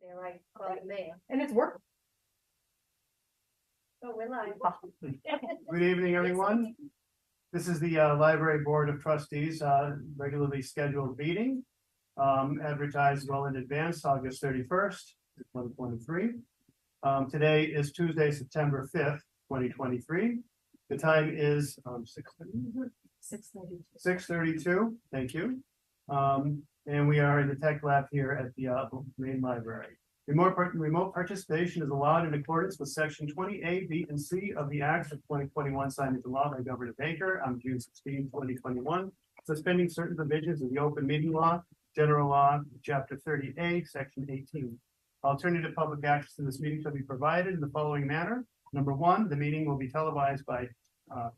there, right? Right there. And it's working. Oh, we're live. Good evening, everyone. This is the Library Board of Trustees regularly scheduled meeting, advertised well in advance, August 31st, 2023. Today is Tuesday, September 5th, 2023. The time is 6:32. Thank you. And we are in the tech lab here at the main library. Remote participation is allowed in accordance with Section 20A, B, and C of the Act of 2021 signed into law by Governor Baker on June 16, 2021, suspending certain provisions of the Open Meeting Law, General Law, Chapter 30A, Section 18. Alternative public access to this meeting shall be provided in the following manner. Number one, the meeting will be televised by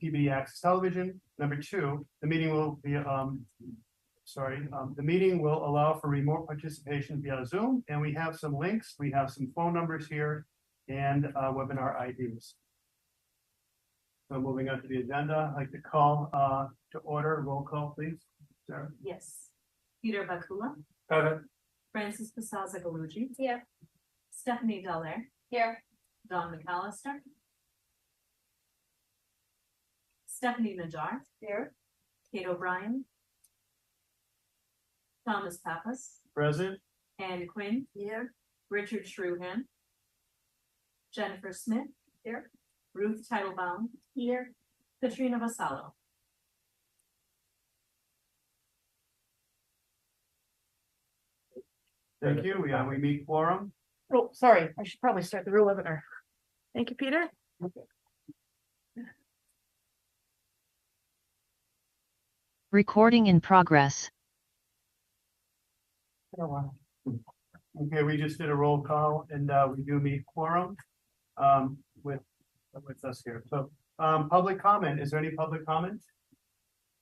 Peabody Access Television. Number two, the meeting will be the meeting will allow for remote participation via Zoom, and we have some links, we have some phone numbers here, and webinar IDs. So moving on to the agenda, I'd like to call to order, roll call, please. Sarah? Yes. Peter Bakula. Francis Pasaza-Gallucci. Here. Stephanie Dallaire. Here. Don McAllister. Stephanie Najjar. Here. Kate O'Brien. Thomas Pappas. Present. Anne Quinn. Here. Richard Shruhan. Jennifer Smith. Here. Ruth Teitelbaum. Here. Katrina Vasallo. Thank you. We meet quorum. Oh, sorry. I should probably start the real webinar. Thank you, Peter. Recording in progress. Okay, we just did a roll call, and we do meet quorum with us here. So public comment. Is there any public comment?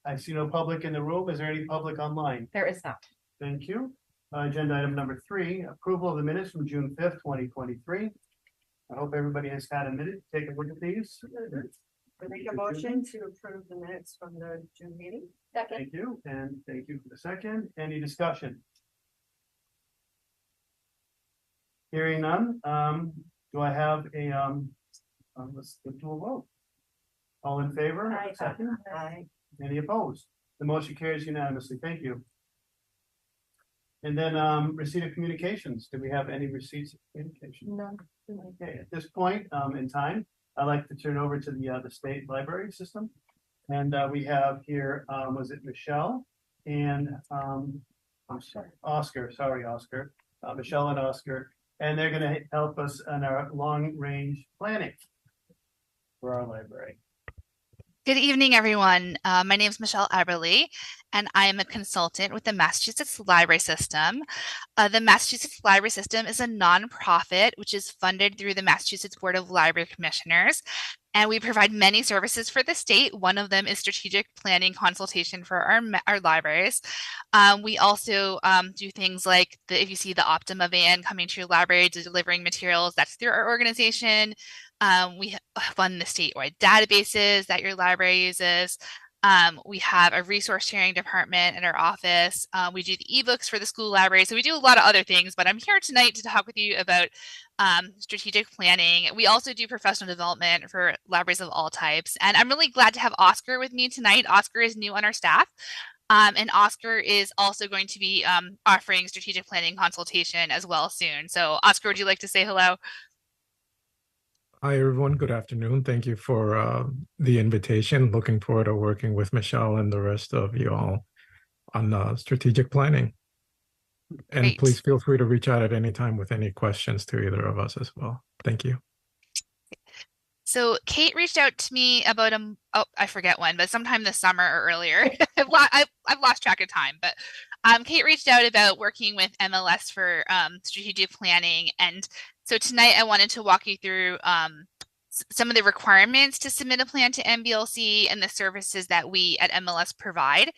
I see no public in the room. Is there any public online? There is not. Thank you. Agenda item number 3, approval of the minutes from June 5th, 2023. I hope everybody has had a minute to take a look at these. I make a motion to approve the minutes from the June meeting. Second. Thank you, and thank you for the second. Any discussion? Hearing none, do I have a, let's do a vote. All in favor? Aye. Second. Aye. Any opposed? The motion carries unanimously. Thank you. And then receipt of communications. Do we have any receipts of communication? No. Okay, at this point in time, I'd like to turn over to the state library system. And we have here, was it Michelle and Oscar, sorry, Oscar, Michelle and Oscar. And they're going to help us on our long range planning for our library. Good evening, everyone. My name is Michelle Eberly, and I am a consultant with the Massachusetts Library System. The Massachusetts Library System is a nonprofit which is funded through the Massachusetts Board of Library Commissioners, and we provide many services for the state. One of them is strategic planning consultation for our libraries. We also do things like, if you see the Optima van coming to your library delivering materials, that's through our organization. We fund the statewide databases that your library uses. We have a resource sharing department in our office. We do the ebooks for the school library. So we do a lot of other things, but I'm here tonight to talk with you about strategic planning. We also do professional development for libraries of all types. And I'm really glad to have Oscar with me tonight. Oscar is new on our staff. And Oscar is also going to be offering strategic planning consultation as well soon. So Oscar, would you like to say hello? Hi, everyone. Good afternoon. Thank you for the invitation. Looking forward to working with Michelle and the rest of you all on strategic planning. And Great. Please feel free to reach out at any time with any questions to either of us as well. Thank you. So Kate reached out to me about I forget when, but sometime this summer or earlier. I've lost track of time, but Kate reached out about working with MLS for strategic planning. And so tonight I wanted to walk you through some of the requirements to submit a plan to MBLC and the services that we at MLS provide.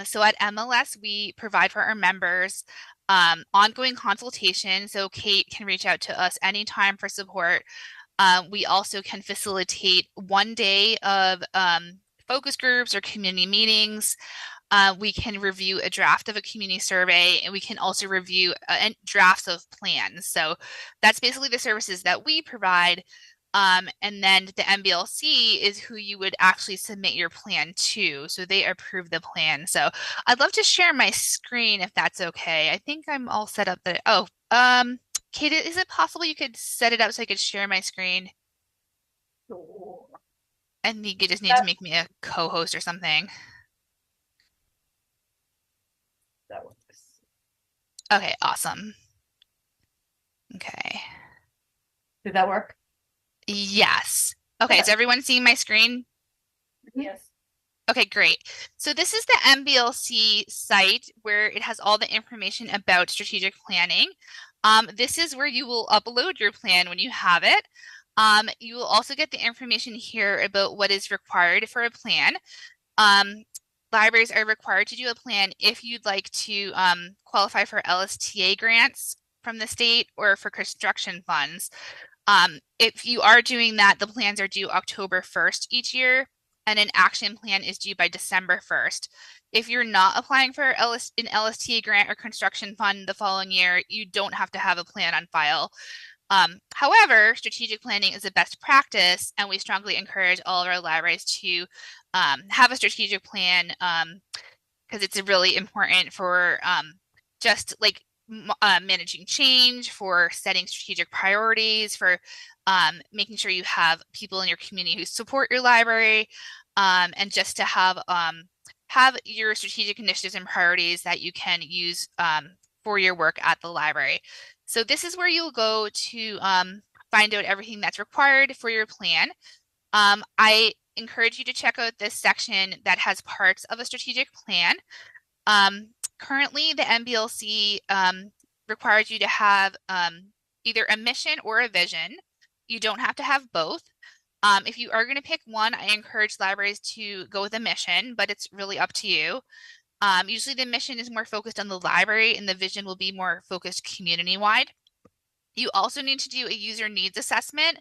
So at MLS, we provide for our members ongoing consultation. So Kate can reach out to us anytime for support. We also can facilitate 1 day of focus groups or community meetings. we can review a draft of a community survey, and we can also review drafts of plans. So that's basically the services that we provide. And then the MBLC is who you would actually submit your plan to. So they approve the plan. So I'd love to share my screen if that's okay. I think I'm all set up. Kate, is it possible you could set it up so I could share my screen? And you could just need to make me a co-host or something. That works. Okay, awesome. Okay. Did that work? Yes. Okay, Okay. is everyone seeing my screen? Yes. Okay, great. So this is the MBLC site where it has all the information about strategic planning. This is where you will upload your plan when you have it. You will also get the information here about what is required for a plan. Libraries are required to do a plan if you'd like to qualify for LSTA grants from the state or for construction funds. If you are doing that, the plans are due October 1st each year, and an action plan is due by December 1st. If you're not applying for an LSTA grant or construction fund the following year, you don't have to have a plan on file. However, strategic planning is a best practice, and we strongly encourage all of our libraries to have a strategic plan because it's really important for just like managing change, for setting strategic priorities, for making sure you have people in your community who support your library, and just to have your strategic initiatives and priorities that you can use for your work at the library. So this is where you'll go to find out everything that's required for your plan. I encourage you to check out this section that has parts of a strategic plan. Currently, the MBLC requires you to have either a mission or a vision. You don't have to have both. If you are going to pick one, I encourage libraries to go with a mission, but it's really up to you. Usually the mission is more focused on the library and the vision will be more focused community-wide. You also need to do a user needs assessment.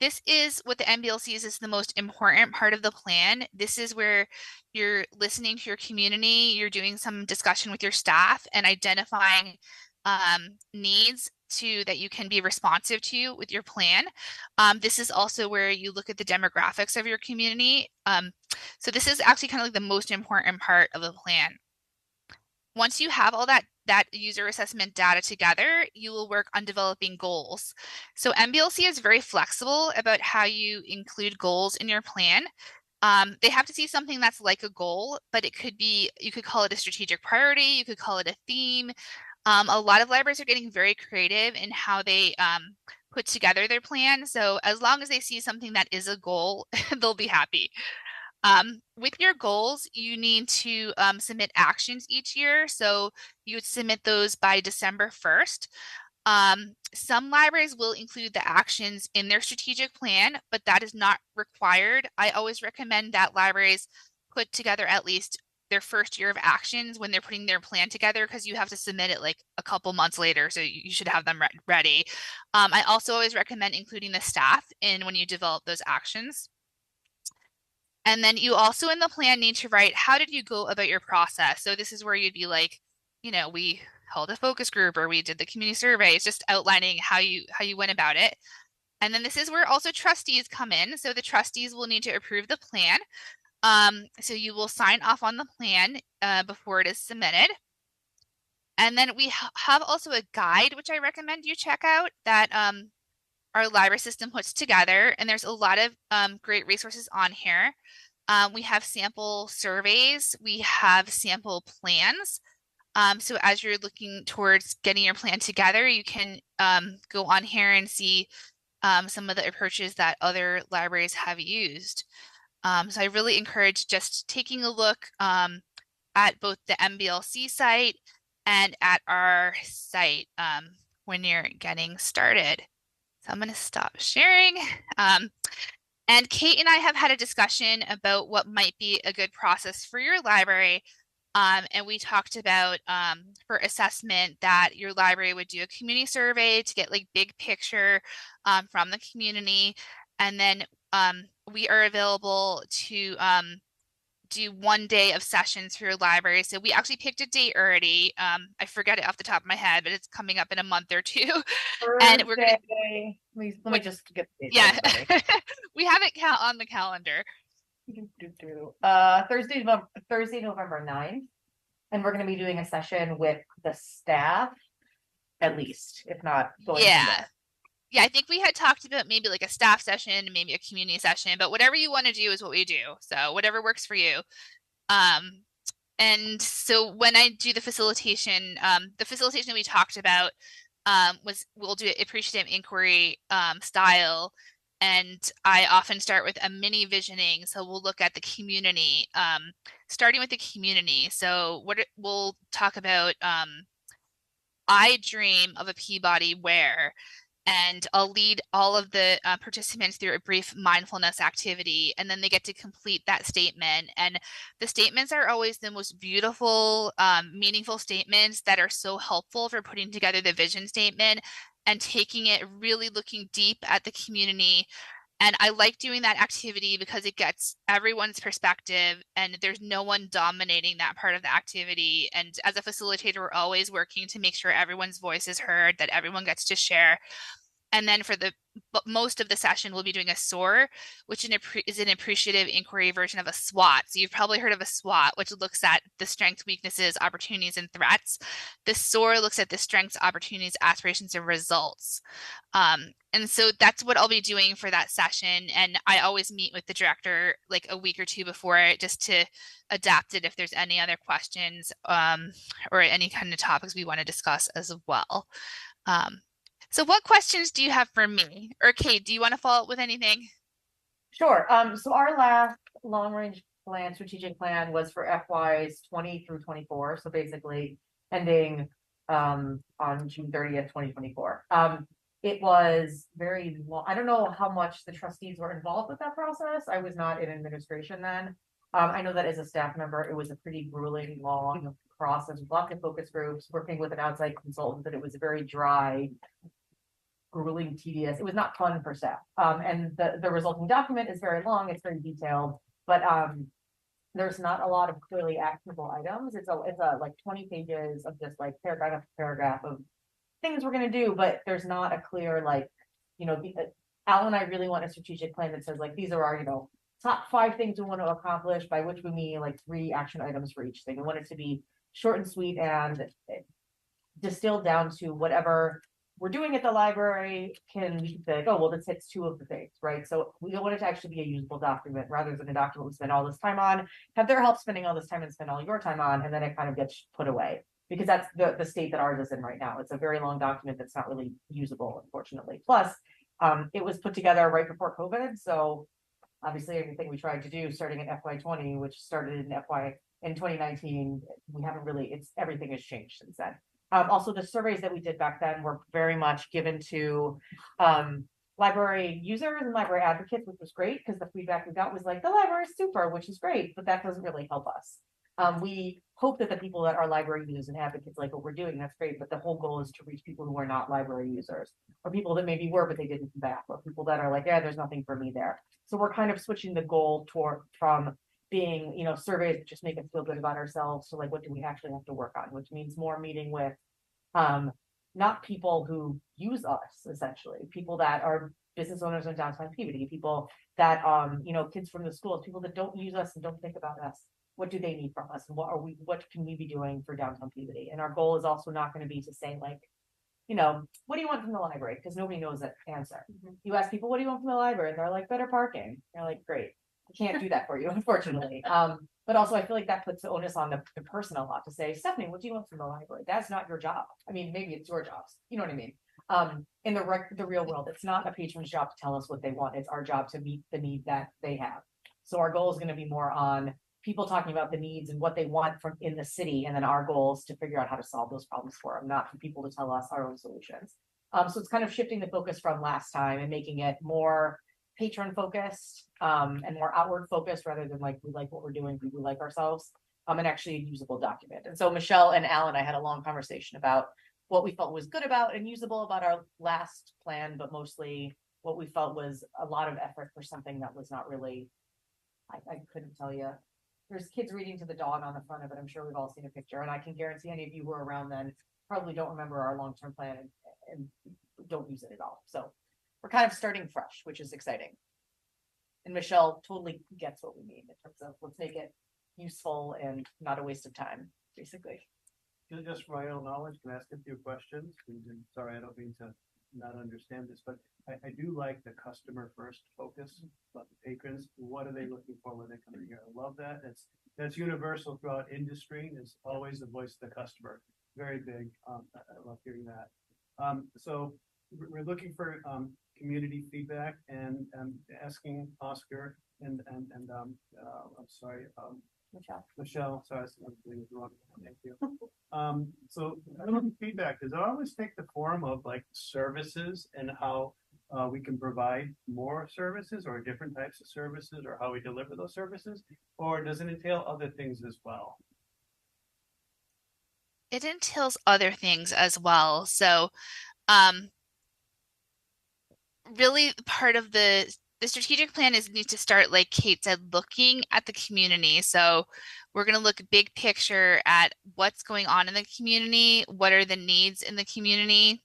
This is what the MBLCs is the most important part of the plan. This is where you're listening to your community, you're doing some discussion with your staff and identifying needs that you can be responsive to with your plan. This is also where you look at the demographics of your community. So this is actually kind of like the most important part of the plan. Once you have all that user assessment data together, you will work on developing goals. So MBLC is very flexible about how you include goals in your plan. They have to see something that's like a goal, but it could be, you could call it a strategic priority, you could call it a theme. A lot of libraries are getting very creative in how they put together their plan. So as long as they see something that is a goal, they'll be happy. With your goals, you need to submit actions each year. So you would submit those by December 1st. Some libraries will include the actions in their strategic plan, but that is not required. I always recommend that libraries put together at least their first year of actions when they're putting their plan together, because you have to submit it like a couple months later. So you should have them ready. I also always recommend including the staff in when you develop those actions. And then you also in the plan need to write, how did you go about your process? So this is where you'd be like, we held a focus group or we did the community surveys, just outlining how you went about it. And then this is where also trustees come in. So the trustees will need to approve the plan. So you will sign off on the plan before it is submitted. And then we have also a guide, which I recommend you check out, that our library system puts together. And there's a lot of great resources on here. We have sample surveys, we have sample plans. So as you're looking towards getting your plan together, you can go on here and see some of the approaches that other libraries have used. So I really encourage just taking a look at both the MBLC site and at our site when you're getting started. So I'm going to stop sharing. And Kate and I have had a discussion about what might be a good process for your library. And we talked about for assessment that your library would do a community survey to get like big picture from the community. And then we are available to do 1 day of sessions for your library. So we actually picked a date already. I forget it off the top of my head, but it's coming up in a month or two. And we're gonna, Thursday, let me just get the date yeah, for everybody. we have it on the calendar. Thursday, November 9th. And we're gonna be doing a session with the staff, at least, if not going from Yeah. there. Yeah, I think we had talked about maybe like a staff session, maybe a community session, but whatever you want to do is what we do. So whatever works for you. And so when I do the facilitation we talked about was we'll do appreciative inquiry style. And I often start with a mini visioning. So we'll look at the community, starting with the community. So we'll talk about I dream of a Peabody where, and I'll lead all of the participants through a brief mindfulness activity, and then they get to complete that statement. And the statements are always the most beautiful, meaningful statements that are so helpful for putting together the vision statement and taking it, really looking deep at the community. And I like doing that activity because it gets everyone's perspective and there's no one dominating that part of the activity. And as a facilitator, we're always working to make sure everyone's voice is heard, that everyone gets to share. And then for most of the session, we'll be doing a SOAR, which is an appreciative inquiry version of a SWOT. So you've probably heard of a SWOT, which looks at the strengths, weaknesses, opportunities, and threats. The SOAR looks at the strengths, opportunities, aspirations, and results. And so that's what I'll be doing for that session. And I always meet with the director like a week or two before it just to adapt it if there's any other questions or any kind of topics we want to discuss as well. So what questions do you have for me? Or Kate, do you want to follow up with anything? Sure. So our last long range plan, strategic plan was for FYs 20 through 24. So basically ending on June 30th, 2024. It was very long. I don't know how much the trustees were involved with that process. I was not in administration then. I know that as a staff member, it was a pretty grueling, long process, lots of focus groups, working with an outside consultant, that it was very dry, grueling, tedious. It was not fun for staff. And the resulting document is very long, it's very detailed, but there's not a lot of clearly actionable items. It's a like 20 pages of just like paragraph after paragraph of things we're going to do, but there's not a clear, like, Al and I really want a strategic plan that says like, these are our, top 5 things we want to accomplish, by which we mean like 3 action items for each thing. We want it to be short and sweet and distilled down to whatever we're doing at the library. Can we say, oh, well, this hits 2 of the things, right? So we don't want it to actually be a usable document rather than a document we spend all this time on, have their help spending all this time and spend all your time on, and then it kind of gets put away. Because that's the state that ours is in right now. It's a very long document that's not really usable, unfortunately. Plus, it was put together right before COVID. So obviously everything we tried to do starting in FY20, which started in 2019, we haven't really, everything has changed since then. Also, the surveys that we did back then were very much given to library users and library advocates, which was great because the feedback we got was like, the library is super, which is great, but that doesn't really help us. We hope that the people that are library users and advocates like what we're doing, that's great, but the whole goal is to reach people who are not library users, or people that maybe were, but they didn't come back, or people that are like, yeah, there's nothing for me there. So we're kind of switching the goal from being, surveys that just make us feel good about ourselves to like, what do we actually have to work on, which means more meeting with not people who use us, essentially, people that are business owners in downtown Peabody, people that, kids from the schools, people that don't use us and don't think about us. What do they need from us? And what can we be doing for downtown Peabody? And our goal is also not going to be to say like, what do you want from the library? Because nobody knows that answer. You ask people, what do you want from the library? And they're like, better parking. They're like, great. I can't do that for you, unfortunately. But also I feel like that puts the onus on the person a lot to say, Stephanie, what do you want from the library? That's not your job. I mean, maybe it's your job. You know what I mean? In the real world, it's not a patron's job to tell us what they want. It's our job to meet the need that they have. So our goal is going to be more on people talking about the needs and what they want from in the city, and then our goal is to figure out how to solve those problems for them, not for people to tell us our own solutions. So it's kind of shifting the focus from last time and making it more patron focused and more outward focused, rather than like, we like what we're doing, we like ourselves, and actually a usable document. And so Michelle and Al and I had a long conversation about what we felt was good about and usable about our last plan, but mostly what we felt was a lot of effort for something that was not really, I couldn't tell you there's kids reading to the dog on the front of it. I'm sure we've all seen a picture, and I can guarantee any of you who were around then probably don't remember our long-term plan and don't use it at all. So we're kind of starting fresh, which is exciting. And Michelle totally gets what we mean in terms of let's make it useful and not a waste of time, basically. Just for my own knowledge, can I ask a few questions? And sorry, I don't mean to not understand this, but I do like the customer first focus, but the patrons, what are they looking for when they come in here? I love that. That's universal throughout industry. Is always the voice of the customer. Very big. I love hearing that. So we're looking for community feedback and asking Oscar and I'm sorry, Michelle, sorry, I'm doing it wrong. Thank you. So feedback, does it always take the form of like services and how we can provide more services or different types of services or how we deliver those services, or does it entail other things as well? It entails other things as well. So, really part of the strategic plan is need to start, like Kate said, looking at the community. So we're going to look big picture at what's going on in the community, what are the needs in the community,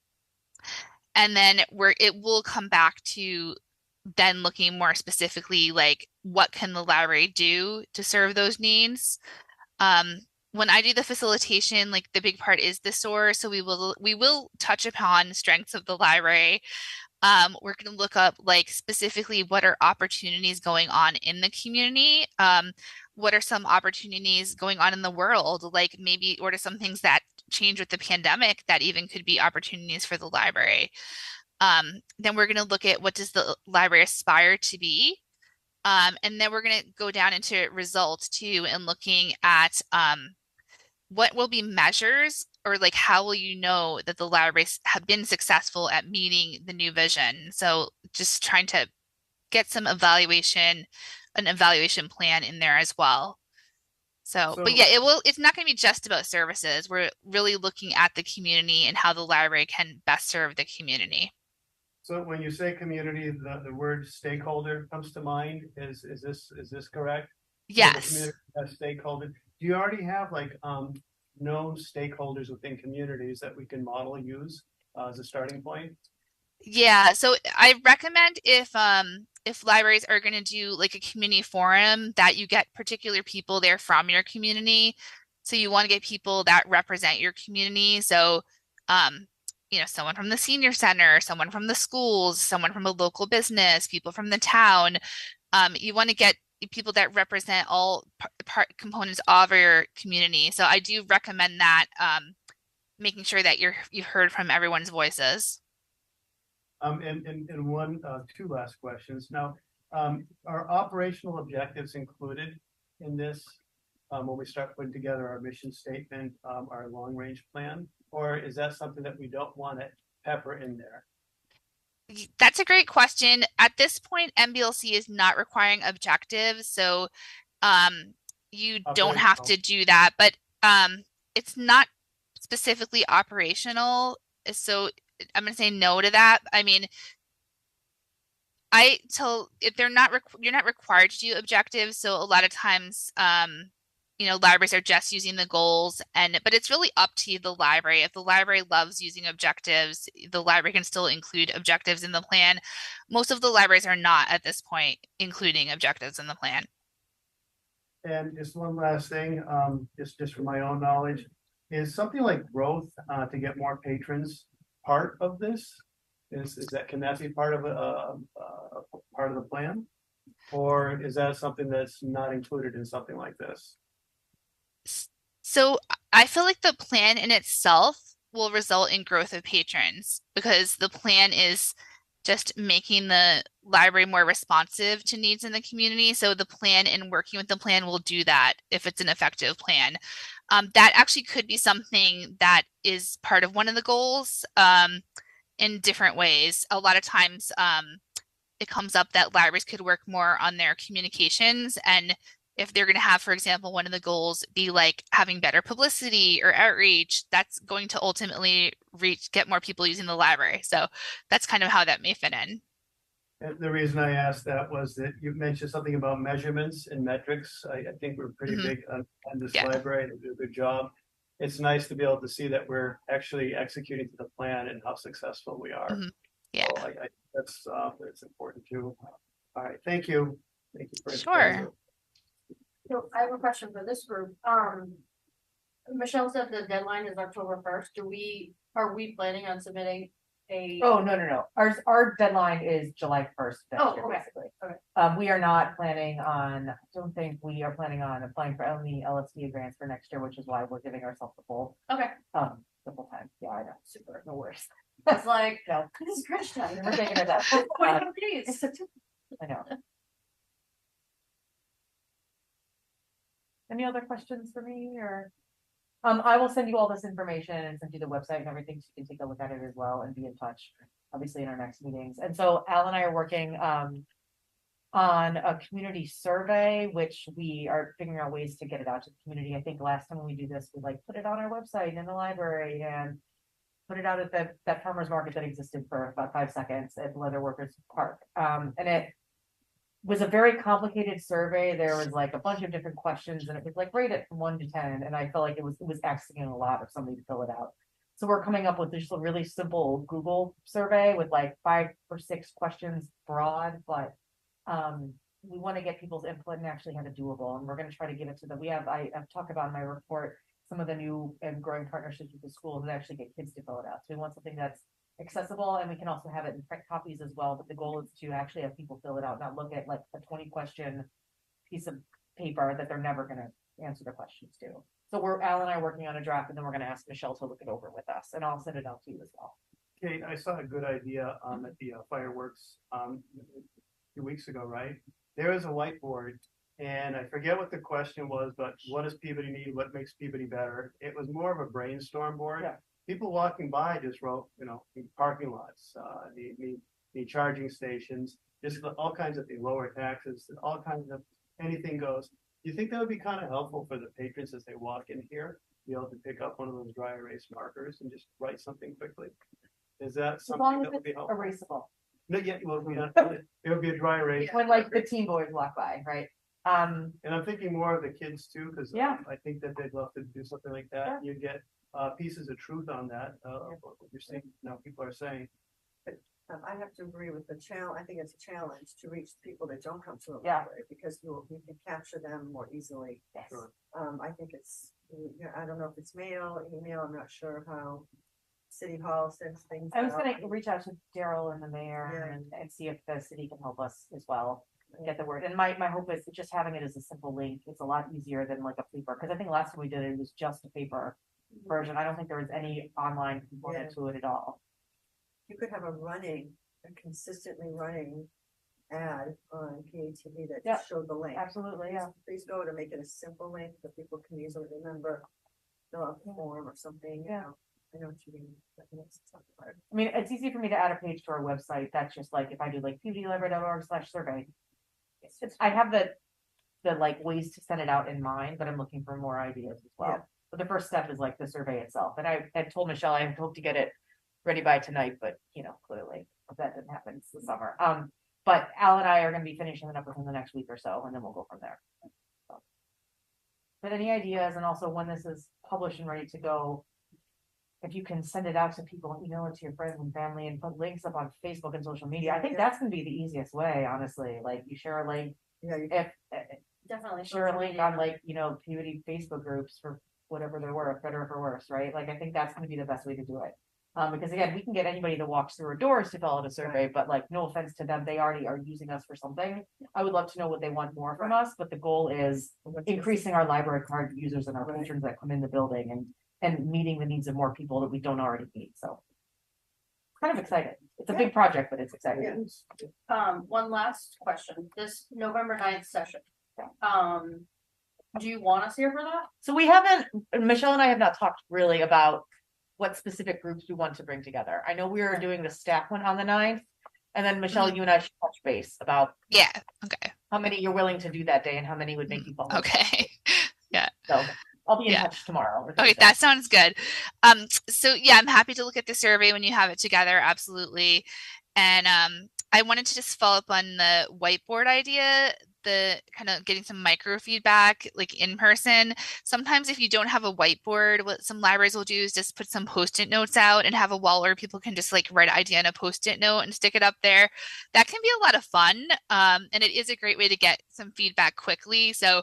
and then it will come back to then looking more specifically like what can the library do to serve those needs. When I do the facilitation, like the big part is the source. So we will touch upon strengths of the library. We're going to look up like specifically what are opportunities going on in the community. What are some opportunities going on in the world? Like maybe what are some things that change with the pandemic that even could be opportunities for the library? Then we're going to look at what does the library aspire to be? And then we're going to go down into results too and looking at what will be measures or like how will you know that the libraries have been successful at meeting the new vision? So just trying to get some an evaluation plan in there as well. So, but yeah, it's not going to be just about services. We're really looking at the community and how the library can best serve the community. So when you say community, the word stakeholder comes to mind. Is this correct? Yes. So the community has stakeholder. Do you already have like known stakeholders within communities that we can model and use as a starting point? Yeah, so I recommend if libraries are going to do like a community forum that you get particular people there from your community. So you want to get people that represent your community. So someone from the senior center, someone from the schools, someone from a local business, people from the town. You want to get people that represent all components of your community. So I do recommend that making sure that you heard from everyone's voices. And two last questions. Now, are operational objectives included in this when we start putting together our mission statement, our long range plan, or is that something that we don't want to pepper in there? That's a great question. At this point, MBLC is not requiring objectives, so you don't have to do that, but it's not specifically operational. So I'm going to say no to that. I mean, if you're not required to do objectives. So a lot of times, libraries are just using the goals but it's really up to the library. If the library loves using objectives, the library can still include objectives in the plan. Most of the libraries are not at this point including objectives in the plan. And just one last thing, just for my own knowledge, is something like growth to get more patrons part of this? Can that be part of part of the plan, or is that something that's not included in something like this? So I feel like the plan in itself will result in growth of patrons because the plan is just making the library more responsive to needs in the community. So the plan and working with the plan will do that if it's an effective plan. That actually could be something that is part of one of the goals in different ways. A lot of times it comes up that libraries could work more on their communications, and if they're going to have, for example, one of the goals be like having better publicity or outreach, that's going to ultimately get more people using the library. So that's kind of how that may fit in. And the reason I asked that was that you mentioned something about measurements and metrics. I think we're pretty Mhm. big on this Yeah. library. They do a good job. It's nice to be able to see that we're actually executing to the plan and how successful we are. Mhm. Yeah. So that's important too. All right, thank you. Thank you for Sure. explaining. So I have a question for this group. Michelle said the deadline is October 1st. Are we planning on submitting a? Oh, no. Our deadline is July 1st. Oh, okay. Basically. Okay. We are not planning on, I don't think we are planning on applying for any LSD grants for next year, which is why we're giving ourselves the full Okay, time. Yeah, I know. super. No worries. It's like, No, this is crunch time. we're taking it up. 45 days. I know. Any other questions for me or? I will send you all this information and send you the website and everything, so you can take a look at it as well and be in touch, obviously in our next meetings. And so Al and I are working, on a community survey, which we are figuring out ways to get it out to the community. I think last time when we do this, we like put it on our website in the library and put it out at that farmer's market that existed for about 5 seconds at Leather Workers Park. And it was a very complicated survey. There was like a bunch of different questions and it was like rate it from 1 to 10. And I felt like it was asking a lot of somebody to fill it out. So we're coming up with just a really simple Google survey with like 5 or 6 questions broad, but we want to get people's input and actually have it doable. And we're going to try to give it to them. I've talked about in my report some of the new and growing partnerships with the schools that actually get kids to fill it out. So we want something that's accessible, and we can also have it in print copies as well. But the goal is to actually have people fill it out, not look at like a 20-question piece of paper that they're never going to answer the questions to. So Al and I are working on a draft, and then we're going to ask Michelle to look it over with us, and I'll send it out to you as well. Kate, I saw a good idea at the fireworks a few weeks ago, right? There is a whiteboard, and I forget what the question was, but what does Peabody need? What makes Peabody better? It was more of a brainstorm board. Yeah. People walking by just wrote, parking lots, the charging stations, just all kinds of things, lower taxes, all kinds of anything goes. Do you think that would be kind of helpful for the patrons as they walk in here, be able to pick up one of those dry erase markers and just write something quickly? Is that As long something as that would be it's helpful? erasable. No, yeah, well, it would be a dry erase. When like the teen boys walk by, right? And I'm thinking more of the kids too, because Yeah. I think that they'd love to do something like that. You get pieces of truth on that. What you're saying now, people are saying. I have to agree with the challenge. I think it's a challenge to reach people that don't come to the Yeah. library because you can capture them more easily. Yes. Sure. I think I don't know if it's mail, email, I'm not sure how City Hall sends things. I was out. gonna reach out to Daryl and the mayor and see if the city can help us as well. Get the word. And my hope is that just having it as a simple link, it's a lot easier than like a paper. Because I think last time we did it, it was just a paper version. I don't think there was any online component to it at all. You could have a consistently running ad on PATV that Yeah. showed the link. Absolutely, yeah. Please go to make it a simple link that people can easily remember, fill out the form or something. Yeah. I know what you mean. It's not hard. I mean, it's easy for me to add a page to our website. That's just like if I do like peabodylibrary.org/survey. I have the like ways to send it out in mind, but I'm looking for more ideas as well. Yeah. But the first step is like the survey itself. And I had told Michelle I hope to get it ready by tonight, but clearly that didn't happen. It's the summer. But Al and I are going to be finishing it up within the next week or so, and then we'll go from there. So. But any ideas, and also when this is published and ready to go, if you can send it out to people, email it to your friends and family, and put links up on Facebook and social media, I think that's going to be the easiest way, honestly. Like you share a link, Yeah. Definitely. share a link on like Peabody Facebook groups for whatever they're worth, better or for worse, right? Like I think that's going to be the best way to do it. Because again, we can get anybody that walks through our doors to fill out a survey, but like no offense to them, they already are using us for something. I would love to know what they want more from us, but the goal is increasing our library card users and our patrons that come in the building and meeting the needs of more people that we don't already meet. So kind of excited. It's a big project, but it's exciting. One last question. This November 9th session. Do you want us here for that? So we haven't, Michelle and I have not talked really about what specific groups we want to bring together. I know we were doing the staff one on the 9th, and then Michelle, you and I should touch base about Okay. how many you're willing to do that day and how many would make you fall. Okay. So I'll be in touch tomorrow. or Okay, Thursday. that sounds good. So yeah, I'm happy to look at the survey when you have it together. Absolutely. And I wanted to just follow up on the whiteboard idea, the kind of getting some micro feedback like in person. Sometimes if you don't have a whiteboard, what some libraries will do is just put some post-it notes out and have a wall where people can just like write an idea on a post-it note and stick it up there. That can be a lot of fun. And it is a great way to get some feedback quickly. So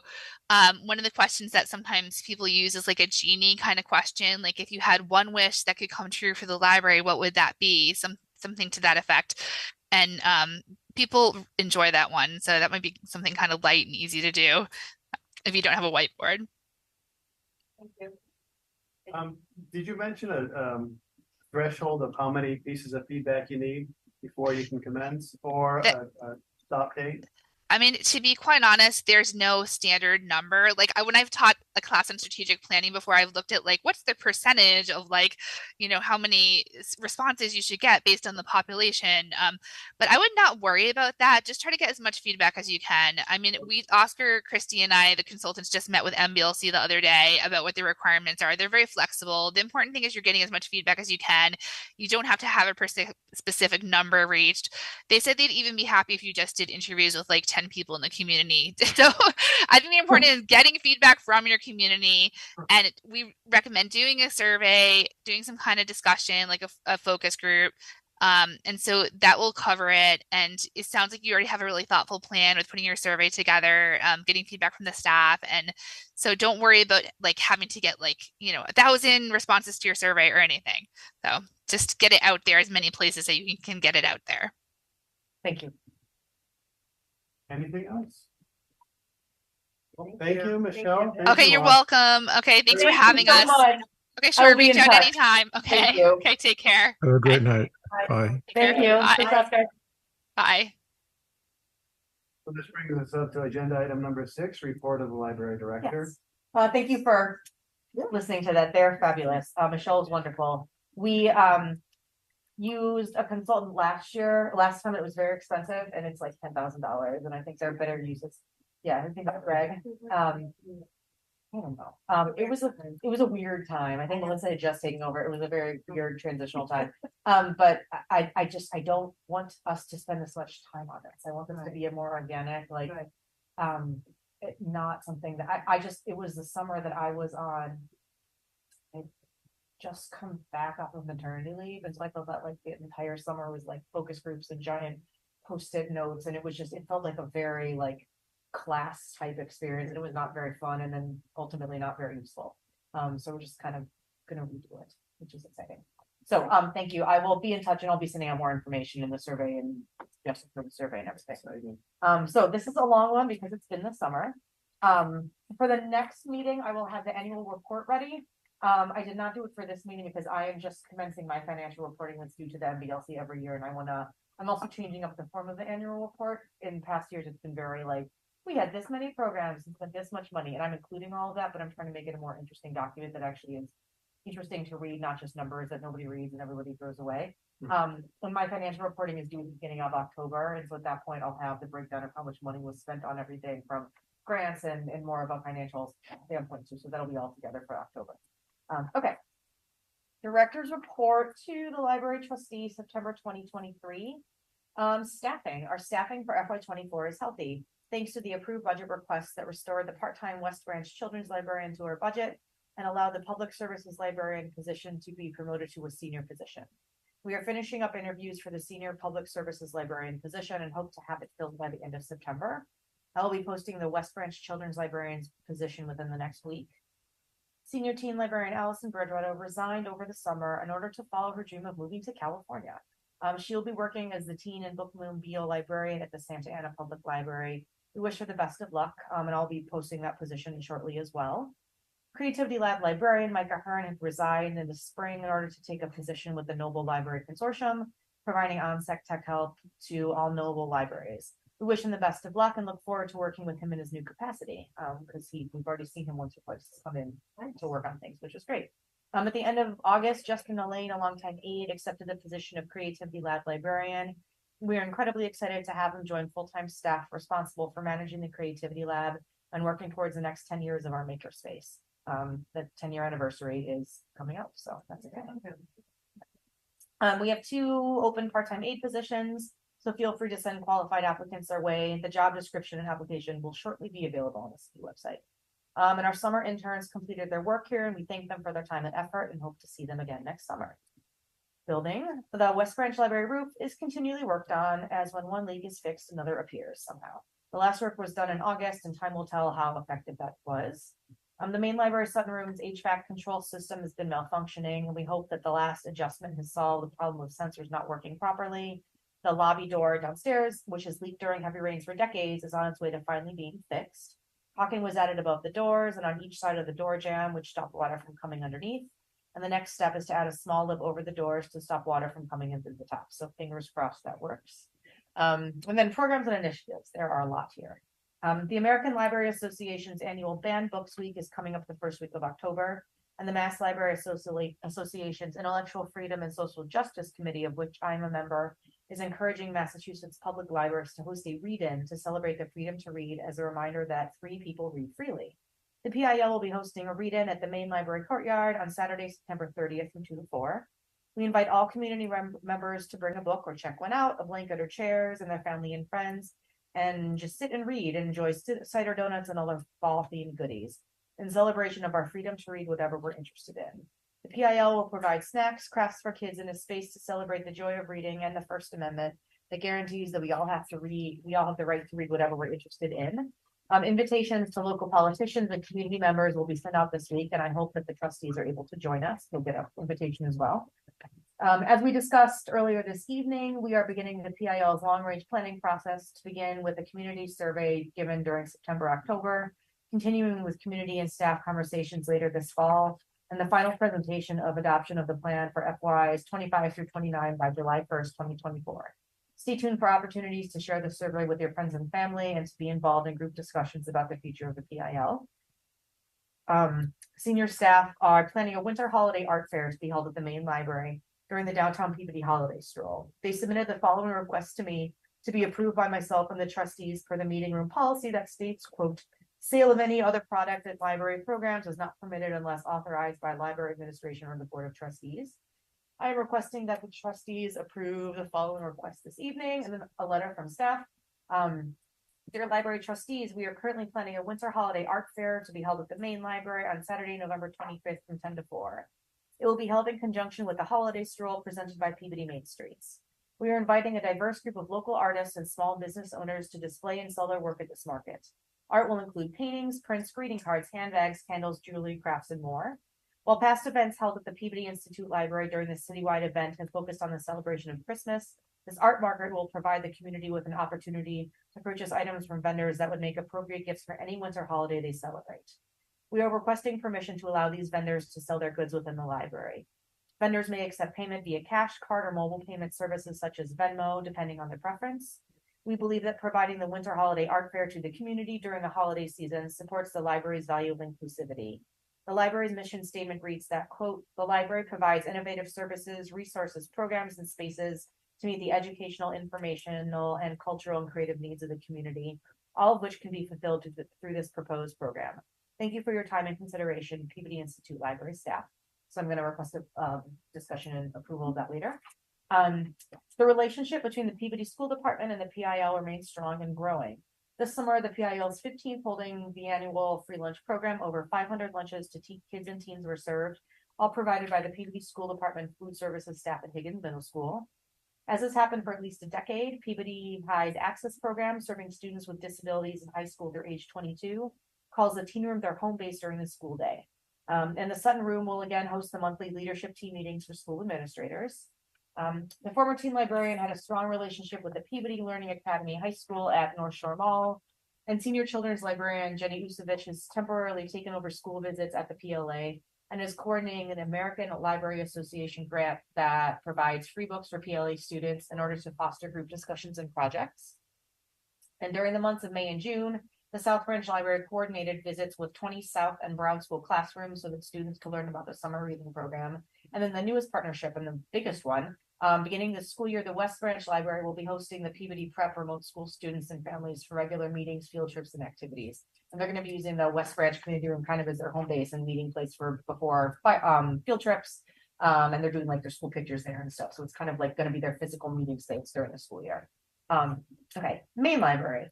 one of the questions that sometimes people use is like a genie kind of question. Like if you had one wish that could come true for the library, what would that be? Something to that effect. And people enjoy that one. So that might be something kind of light and easy to do if you don't have a whiteboard. Thank you. Did you mention a threshold of how many pieces of feedback you need before you can commence, or a stop date? I mean, to be quite honest, there's no standard number. Like when I've taught a class on strategic planning before, I've looked at like what's the percentage of like, how many responses you should get based on the population. But I would not worry about that. Just try to get as much feedback as you can. I mean, Oscar, Christy, and I, the consultants, just met with MBLC the other day about what the requirements are. They're very flexible. The important thing is you're getting as much feedback as you can. You don't have to have a specific number reached. They said they'd even be happy if you just did interviews with like 10 people in the community. So I think the important is getting feedback from your community. And we recommend doing a survey, doing some kind of discussion, like a focus group. And so that will cover it. And it sounds like you already have a really thoughtful plan with putting your survey together, getting feedback from the staff. And so don't worry about like having to get like, 1,000 responses to your survey or anything. So just get it out there as many places that you can get it out there. Thank you. Anything else? Thank you, Michelle. Thank Okay, you you're all. welcome. Okay, thanks for Thank you having so us. much. Okay, I sure. will be Reach in out touch. anytime. Thank Okay. you. Okay, take care. Have a great Bye. night. Bye. Thank you. Bye. Thanks, Oscar. Bye. So this brings us up to agenda item number 6, report of the library director. Yes. Thank you for listening to that. They're fabulous. Michelle's wonderful. We used a consultant last time it was very expensive, and it's like $10,000, and I think there are better uses. Yeah, I think that's Greg. I don't know. It was a weird time. I think Melissa had just taken over. It was a very weird transitional time. But I don't want us to spend this much time on this. I want this to be a more organic, like, not something that it was the summer that I was on. I just come back off of maternity leave, and so I felt that like the entire summer was like focus groups and giant post-it notes, and it felt like a very like class type experience, and it was not very fun, and then ultimately not very useful. So we're just kind of gonna redo it, which is exciting. So thank you. I will be in touch, and I'll be sending out more information in the survey and just for the survey and everything. So this is a long one because it's been the summer. For the next meeting, I will have the annual report ready. I did not do it for this meeting because I am just commencing my financial reporting that's due to the MBLC every year, and I'm also changing up the form of the annual report. In past years, it's been very like, we had this many programs and spent this much money, and I'm including all of that, but I'm trying to make it a more interesting document that actually is interesting to read, not just numbers that nobody reads and everybody throws away. So my financial reporting is due at the beginning of October, and so at that point, I'll have the breakdown of how much money was spent on everything from grants and more of a financial standpoint too. So that'll be all together for October. Okay. Director's report to the library trustee, September 2023. Staffing. Our staffing for FY24 is healthy, thanks to the approved budget requests that restored the part-time West Branch Children's Librarian to our budget and allowed the Public Services Librarian position to be promoted to a senior position. We are finishing up interviews for the Senior Public Services Librarian position and hope to have it filled by the end of September. I'll be posting the West Branch Children's Librarian's position within the next week. Senior Teen Librarian Allison Bridgewater resigned over the summer in order to follow her dream of moving to California. She'll be working as the Teen and Bookmobile Librarian at the Santa Ana Public Library. We wish her the best of luck, and I'll be posting that position shortly as well. Creativity Lab Librarian Micah Hearn had resigned in the spring in order to take a position with the Noble Library Consortium, providing on-sec tech help to all Noble libraries. We wish him the best of luck and look forward to working with him in his new capacity, because we've already seen him once or twice come in to work on things, which is great. At the end of August, Jessica Lane, a longtime aide, accepted the position of Creativity Lab Librarian. We are incredibly excited to have him join full-time staff responsible for managing the Creativity Lab and working towards the next 10 years of our makerspace. The 10-year anniversary is coming up, so that's okay. We have 2 open part-time aide positions. So feel free to send qualified applicants our way. The job description and application will shortly be available on the city website. And our summer interns completed their work here, and we thank them for their time and effort and hope to see them again next summer. Building, the West Branch Library roof is continually worked on, as when one leak is fixed, another appears somehow. The last work was done in August, and time will tell how effective that was. The main library Sutton Room's HVAC control system has been malfunctioning, and we hope that the last adjustment has solved the problem with sensors not working properly. The lobby door downstairs, which has leaked during heavy rains for decades, is on its way to finally being fixed. Caulking was added above the doors and on each side of the door jamb, which stopped water from coming underneath. And the next step is to add a small lip over the doors to stop water from coming in through the top. So fingers crossed that works. And then programs and initiatives. There are a lot here. The American Library Association's annual Banned Books Week is coming up the first week of October. And the Mass Library Association's Intellectual Freedom and Social Justice Committee, of which I'm a member, is encouraging Massachusetts public libraries to host a read-in to celebrate the freedom to read as a reminder that free people read freely. The PIL will be hosting a read-in at the main library courtyard on Saturday, September 30th from 2 to 4. We invite all community members to bring a book or check one out, a blanket or chairs, and their family and friends, and just sit and read and enjoy cider donuts and other fall-themed goodies in celebration of our freedom to read whatever we're interested in. The PIL will provide snacks, crafts for kids, and a space to celebrate the joy of reading and the First Amendment that guarantees that we all have to read. We all have the right to read whatever we're interested in. Invitations to local politicians and community members will be sent out this week, and I hope that the trustees are able to join us. You'll get an invitation as well. As we discussed earlier this evening, we are beginning the PIL's long-range planning process to begin with a community survey given during September, October, continuing with community and staff conversations later this fall, and the final presentation of adoption of the plan for FYs 25 through 29 by July 1st, 2024. Stay tuned for opportunities to share the survey with your friends and family and to be involved in group discussions about the future of the PIL. Senior staff are planning a winter holiday art fair to be held at the main library during the downtown Peabody holiday stroll. They submitted the following request to me to be approved by myself and the trustees per the meeting room policy that states, quote, sale of any other product at library programs is not permitted unless authorized by library administration or the board of trustees. I am requesting that the trustees approve the following request this evening, and then a letter from staff. Dear library trustees, we are currently planning a winter holiday art fair to be held at the main library on Saturday, November 25th from 10 to 4. It will be held in conjunction with the holiday stroll presented by Peabody Main Streets. We are inviting a diverse group of local artists and small business owners to display and sell their work at this market. Art will include paintings, prints, greeting cards, handbags, candles, jewelry, crafts, and more. While past events held at the Peabody Institute Library during the citywide event have focused on the celebration of Christmas, this art market will provide the community with an opportunity to purchase items from vendors that would make appropriate gifts for any winter holiday they celebrate. We are requesting permission to allow these vendors to sell their goods within the library. Vendors may accept payment via cash, card, or mobile payment services such as Venmo, depending on their preference. We believe that providing the winter holiday art fair to the community during the holiday season supports the library's value of inclusivity. The library's mission statement reads that, quote, the library provides innovative services, resources, programs, and spaces to meet the educational, informational, and cultural and creative needs of the community, all of which can be fulfilled through this proposed program. Thank you for your time and consideration, Peabody Institute Library staff. So I'm going to request a discussion and approval of that later. The relationship between the Peabody School Department and the PIL remains strong and growing. This summer, the PIL's 15th holding the annual free lunch program. Over 500 lunches to kids and teens were served, all provided by the Peabody School Department Food Services staff at Higgins Middle School. As has happened for at least a decade, Peabody High's access program serving students with disabilities in high school through age 22 calls the teen room their home base during the school day. And the Sutton Room will again host the monthly leadership team meetings for school administrators. The former teen librarian had a strong relationship with the Peabody Learning Academy High School at North Shore Mall, and senior children's librarian Jenny Usovich has temporarily taken over school visits at the PLA and is coordinating an American Library Association grant that provides free books for PLA students in order to foster group discussions and projects. And during the months of May and June, the South Branch Library coordinated visits with 20 South and Brown School classrooms so that students could learn about the summer reading program. And then the newest partnership and the biggest one, beginning this school year, the West Branch Library will be hosting the Peabody Prep remote school students and families for regular meetings, field trips, and activities. And they're going to be using the West Branch Community Room kind of as their home base and meeting place before field trips. And they're doing like their school pictures there and stuff. So it's kind of like going to be their physical meeting space during the school year. Okay, main library.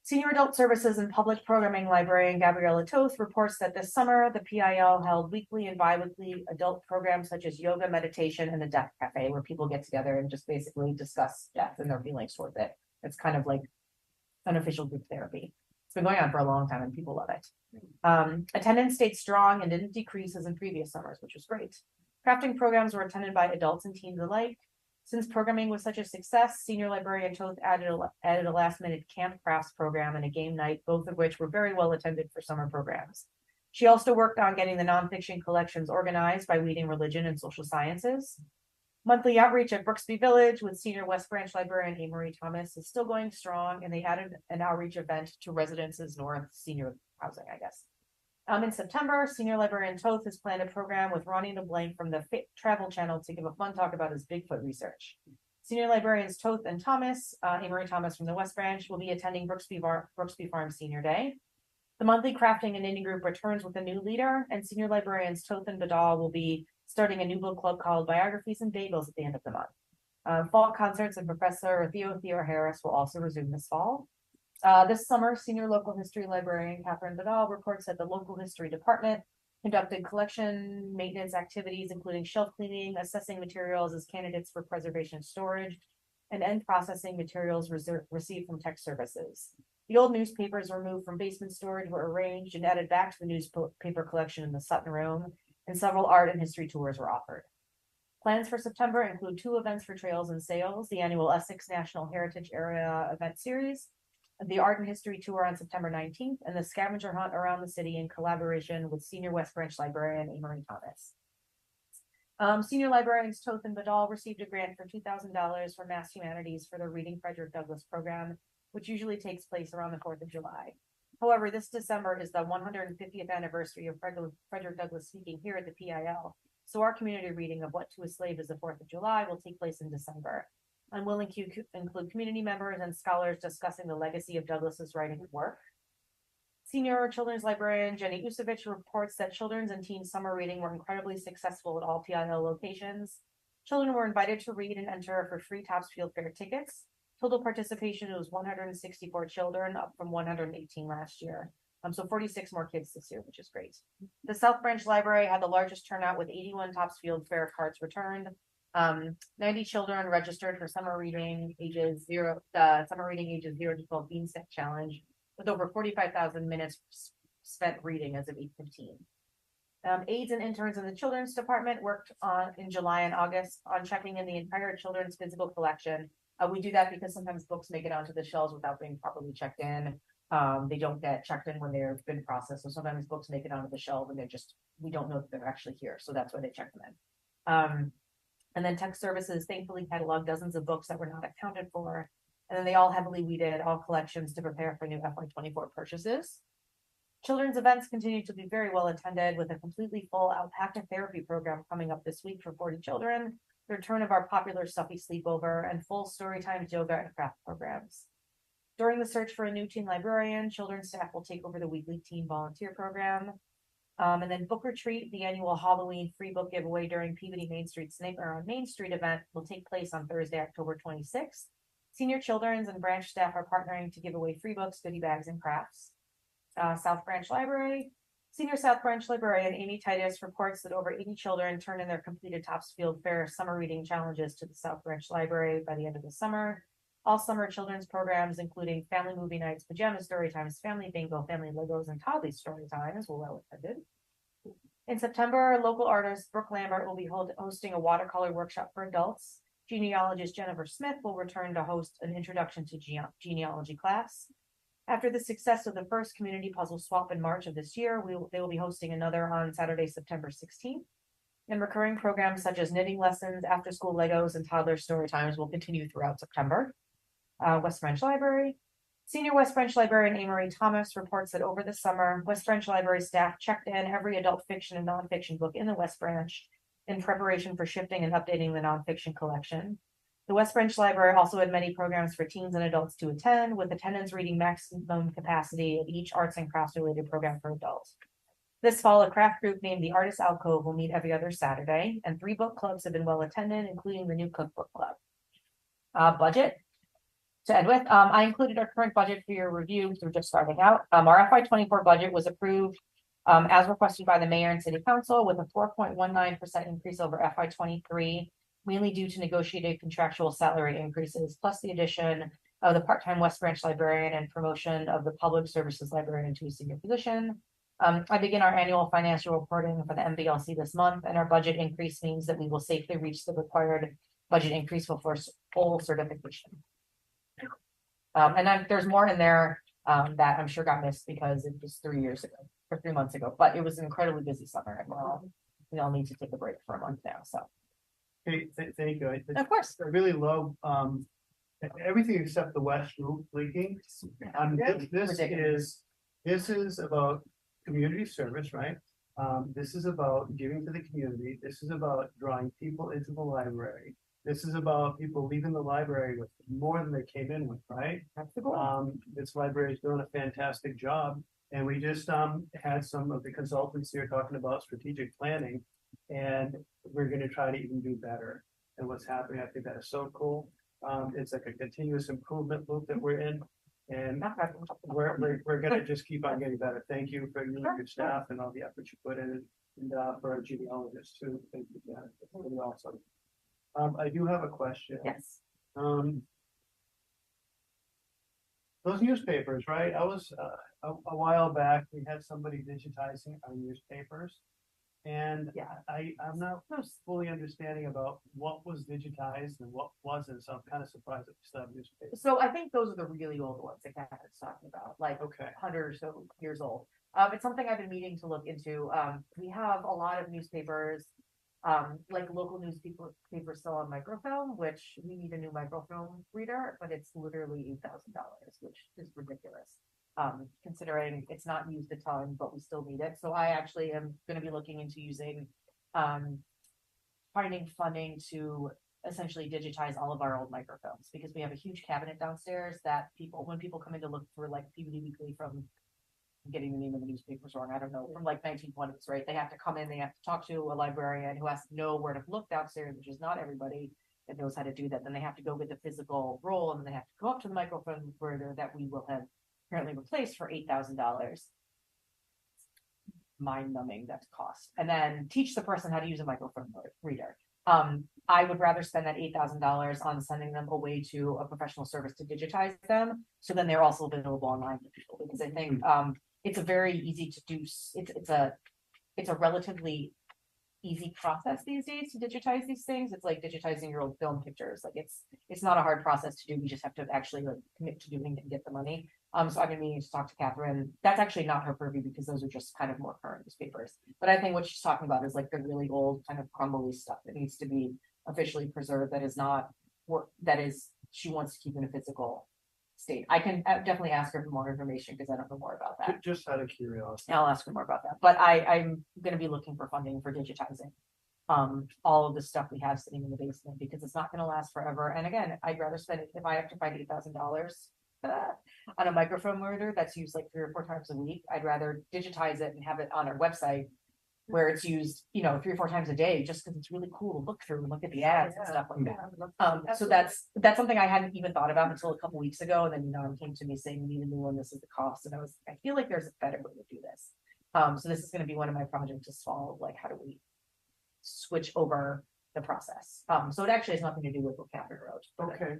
Senior Adult Services and Public Programming Librarian Gabriella Toth reports that this summer, the PIL held weekly and bi-weekly adult programs such as yoga, meditation, and the Death Cafe, where people get together and just basically discuss death and their feelings towards it. It's kind of like unofficial group therapy. It's been going on for a long time and people love it. Attendance stayed strong and didn't decrease as in previous summers, which was great. Crafting programs were attended by adults and teens alike. Since programming was such a success, Senior Librarian Toth added a last-minute camp crafts program and a game night, both of which were very well attended for summer programs. She also worked on getting the nonfiction collections organized by leading religion and social sciences. Monthly outreach at Brooksby Village with Senior West Branch Librarian Amory Thomas is still going strong, and they added an outreach event to Residences North Senior Housing, I guess. In September, Senior Librarian Toth has planned a program with Ronnie LeBlanc from the Travel Channel to give a fun talk about his Bigfoot research. Senior Librarians Toth and Thomas, Amory Thomas from the West Branch, will be attending Brooksby Farm Senior Day. The monthly crafting and knitting group returns with a new leader, and Senior Librarians Toth and Badal will be starting a new book club called Biographies and Bagels at the end of the month. Fall concerts and Professor Theo Harris will also resume this fall. This summer, Senior Local History Librarian Catherine Badal reports that the local history department conducted collection maintenance activities, including shelf cleaning, assessing materials as candidates for preservation and storage, and end processing materials received from tech services. The old newspapers removed from basement storage were arranged and added back to the newspaper collection in the Sutton Room, and several art and history tours were offered. Plans for September include 2 events for Trails and Sales, the annual Essex National Heritage Area event series, the Art and History Tour on September 19th, and the scavenger hunt around the city in collaboration with Senior West Branch Librarian Amory Thomas. Senior Librarians Toth and Badal received a grant for $2,000 for Mass Humanities for their Reading Frederick Douglass program, which usually takes place around the 4th of July. However, this December is the 150th anniversary of Frederick Douglass speaking here at the PIL, so our community reading of What to a Slave is the 4th of July will take place in December. And will include community members and scholars discussing the legacy of Douglass's writing and work. Senior Children's Librarian Jenny Usovich reports that children's and teen summer reading were incredibly successful at all PIL locations. Children were invited to read and enter for free Topsfield Fair tickets. Total participation was 164 children, up from 118 last year. So 46 more kids this year, which is great. The South Branch Library had the largest turnout with 81 Topsfield Fair cards returned. 90 children registered for summer reading ages 0 to 12 Bean Stack Challenge, with over 45,000 minutes spent reading as of 8:15. Aides and interns in the children's department worked in July and August on checking in the entire children's physical collection. We do that because sometimes books make it onto the shelves without being properly checked in. They don't get checked in when they've been processed. So sometimes books make it onto the shelf and we don't know that they're actually here. So that's why they check them in. And then tech services thankfully cataloged dozens of books that were not accounted for. And then they all heavily weeded all collections to prepare for new FY24 purchases. Children's events continue to be very well attended, with a completely full alpaca therapy program coming up this week for 40 children, the return of our popular stuffy sleepover, and full story times, yoga, and craft programs. During the search for a new teen librarian, children's staff will take over the weekly teen volunteer program. And then Book Retreat, the annual Halloween free book giveaway during Peabody Main Street event, will take place on Thursday, October 26th. Senior children's and branch staff are partnering to give away free books, goodie bags, and crafts. South Branch Library. Senior South Branch Librarian Amy Titus reports that over 80 children turned in their completed Topsfield Fair summer reading challenges to the South Branch Library by the end of the summer. All summer children's programs, including family movie nights, pajama story times, family bingo, family Legos, and toddly story times, were well attended. In September, local artist Brooke Lambert will be hosting a watercolor workshop for adults. Genealogist Jennifer Smith will return to host an introduction to genealogy class. After the success of the first community puzzle swap in March of this year, they will be hosting another on Saturday, September 16th. And recurring programs such as knitting lessons, after-school Legos, and toddler story times will continue throughout September. West Branch Library. Senior West Branch Librarian Amory Thomas reports that over the summer, West Branch Library staff checked in every adult fiction and nonfiction book in the West Branch in preparation for shifting and updating the nonfiction collection. The West Branch Library also had many programs for teens and adults to attend, with attendance reading maximum capacity at each arts and crafts related program for adults. This fall, a craft group named the Artist Alcove will meet every other Saturday, and 3 book clubs have been well attended, including the new cookbook club. Budget. to end with. I included our current budget for your review, so we're just starting out. Our FY 24 budget was approved as requested by the mayor and city council with a 4.19% increase over FY 23, mainly due to negotiated contractual salary increases, plus the addition of the part-time West Branch librarian and promotion of the public services librarian to a senior position. I begin our annual financial reporting for the MBLC this month, and our budget increase means that we will safely reach the required budget increase before full certification. And then there's more in there that I'm sure got missed because it was 3 years ago or 3 months ago, but it was an incredibly busy summer and we all need to take a break for a month now. So, Hey, thank you. of course, I really love everything except the west roof leaking. This is about community service, right? This is about giving to the community. This is about drawing people into the library. This is about people leaving the library with more than they came in with, right? that's the goal. This library is doing a fantastic job. And we just had some of the consultants here talking about strategic planning. And we're going to try to even do better than what's happening. I think that is so cool. It's like a continuous improvement loop that we're in. And we're going to just keep on getting better. Thank you for you and your staff and all the effort you put in, and for our genealogists too. Thank you, Janet. It's really awesome. I do have a question. Yes. Those newspapers, right? I was a while back, we had somebody digitizing our newspapers. And Yeah. I'm not fully understanding about what was digitized and what wasn't, so I'm kind of surprised that we still have newspapers. So I think those are the really old ones that Catherine's talking about, like Okay, 100 or so years old. It's something I've been meaning to look into. We have a lot of newspapers, like local newspapers still on microfilm, which we need a new microfilm reader, but it's literally $8,000, which is ridiculous. Considering it's not used a ton, but we still need it. So I actually am going to be looking into using, finding funding to essentially digitize all of our old microfilms, because we have a huge cabinet downstairs that when people come in to look for like Peabody Weekly from, I'm getting the name of the newspapers wrong, I don't know, from like 1920s, right? They have to come in, they have to talk to a librarian who has to know where to look downstairs, which is not everybody that knows how to do that. Then they have to go get the physical roll, and then they have to go up to the microfilm reader that we will have currently replaced for $8,000. Mind-numbing that cost, and then teach the person how to use a microfilm reader. I would rather spend that $8,000 on sending them away to a professional service to digitize them, so then they're also available online for people. Because I think it's a very easy to do. It's a relatively easy process these days to digitize these things. It's like digitizing your old film pictures. Like it's not a hard process to do. We just have to actually like commit to doing it and get the money. So I've been meaning to talk to Catherine. That's actually not her purview because those are just kind of more current newspapers. But I think what she's talking about is like the really old kind of crumbly stuff that needs to be officially preserved. That is not work. That is she wants to keep in a physical state. I can definitely ask her for more information because I don't know more about that. just out of curiosity. I'll ask her more about that. But I'm going to be looking for funding for digitizing all of the stuff we have sitting in the basement, because it's not going to last forever. And again, I'd rather spend it if I have to find $8,000 on a microfilm reader that's used like 3 or 4 times a week. I'd rather digitize it and have it on our website where it's used, 3 or 4 times a day, just because it's really cool to look through and look at the ads and stuff like that. So that's something I hadn't even thought about until a couple weeks ago. And then it came to me saying we need a new one. This is the cost, and I feel like there's a better way to do this. So this is going to be one of my projects to solve, like how do we switch over the process. So it actually has nothing to do with what Catherine wrote. Okay,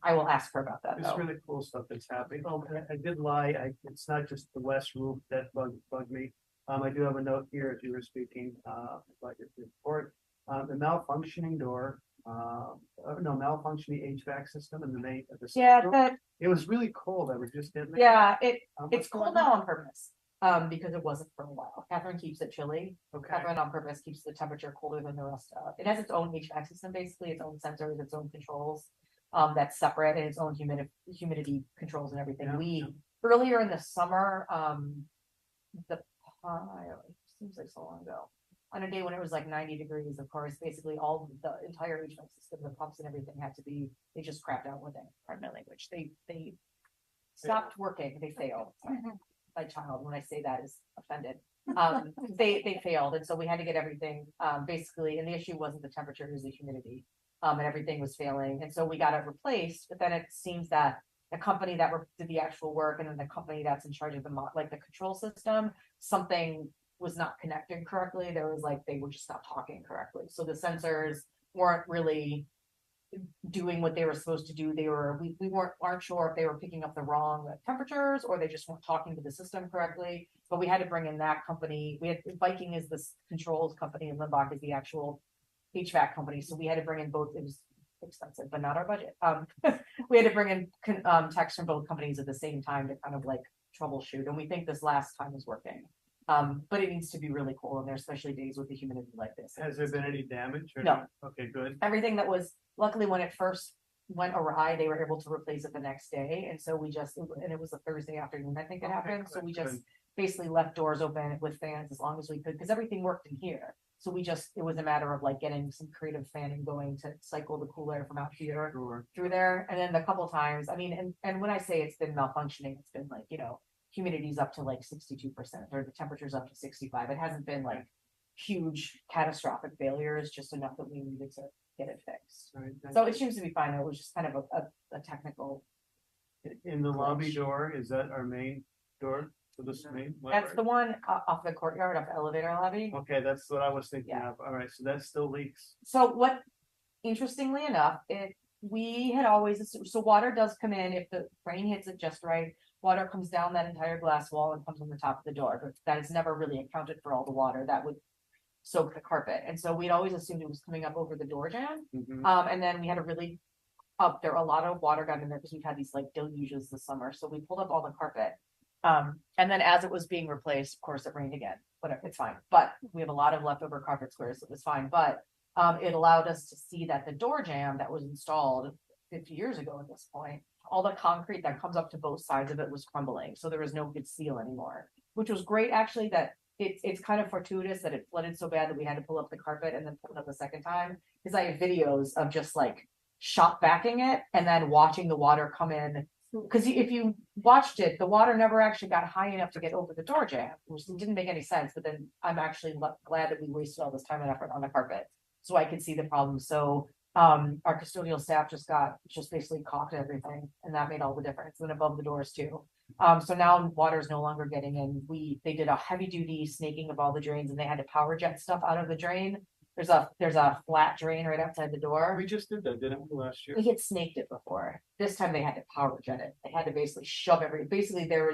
I will ask her about that. it's Though. really cool stuff that's happening. Oh, I did lie. It's not just the west roof that bugged me. I do have a note here as you were speaking, about your report. The malfunctioning door, malfunctioning HVAC system in the main. It was really cold. I was just in there. Yeah, it's cold now on purpose. Because it wasn't for a while. Catherine keeps it chilly. Okay. Catherine on purpose keeps the temperature colder than the rest of it. It has its own HVAC system, basically, its own sensors, its own controls, that's separate, and its own humidity controls and everything. Yeah. Earlier in the summer, it seems like so long ago, on a day when it was like 90 degrees, of course, basically all the entire HVAC system, the pumps and everything they just crapped out one day, pardon my language. They stopped working, they failed. My child, when I say that, is offended. They failed, and so we had to get everything basically. And the issue wasn't the temperature; it was the humidity. And everything was failing, and so we got it replaced, but then it seems that the company that did the actual work and then the company that's in charge of the control system, something was not connected correctly. There was like, they were just not talking correctly. So the sensors weren't really doing what they were supposed to do. We aren't sure if they were picking up the wrong temperatures or they just weren't talking to the system correctly. But we had to bring in that company. Viking is this controls company and Limbach is the actual HVAC company. So we had to bring in both. It was expensive, but not our budget. We had to bring in techs from both companies at the same time to kind of like troubleshoot. And we think this last time is working. But it needs to be really cool in there, especially days with the humidity like this. Has there been any damage? Or No. Okay, good. Everything that was, luckily when it first went awry, they were able to replace it the next day. And so and it was a Thursday afternoon, I think it happened. So we just basically left doors open with fans as long as we could, because everything worked in here. So it was a matter of like getting some creative fanning going to cycle the cool air from out here through there. And then a couple times, I mean, and when I say it's been malfunctioning, it's been like, humidity's up to like 62% or the temperature's up to 65. It hasn't been like huge catastrophic failures, just enough that we needed to get it fixed. Right, So it seems to be fine. It was just kind of a technical. in the lobby door, is that our main door for this main? That's the one off the courtyard, off the elevator lobby. Okay, that's what I was thinking Yeah. of. All right, so that still leaks. So interestingly enough, we had always, so water does come in if the rain hits it just right. Water comes down that entire glass wall and comes on the top of the door, but that is never really accounted for all the water that would soak the carpet. And so we'd always assumed it was coming up over the door jam. Mhm. And then we had a lot of water got in there because we've had these like deluges this summer. So we pulled up all the carpet. And then as it was being replaced, of course, it rained again, but it's fine. But we have a lot of leftover carpet squares, so it was fine. But it allowed us to see that the door jam that was installed 50 years ago at this point, all the concrete that comes up to both sides of it was crumbling. So there was no good seal anymore, which was great actually that it's kind of fortuitous that it flooded so bad that we had to pull up the carpet and then pull it up a second time. Because I have videos of just like shop backing it and then watching the water come in. Because if you watched it, the water never actually got high enough to get over the door jam, which didn't make any sense. But then I'm actually glad that we wasted all this time and effort on the carpet so I could see the problem. So our custodial staff just basically caulked everything, and that made all the difference. And above the doors too. So now water is no longer getting in. They did a heavy duty snaking of all the drains, and they had to power jet stuff out of the drain. There's a flat drain right outside the door. We just did that, didn't we, last year? We had snaked it before. This time they had to power jet it. They had to basically shove basically there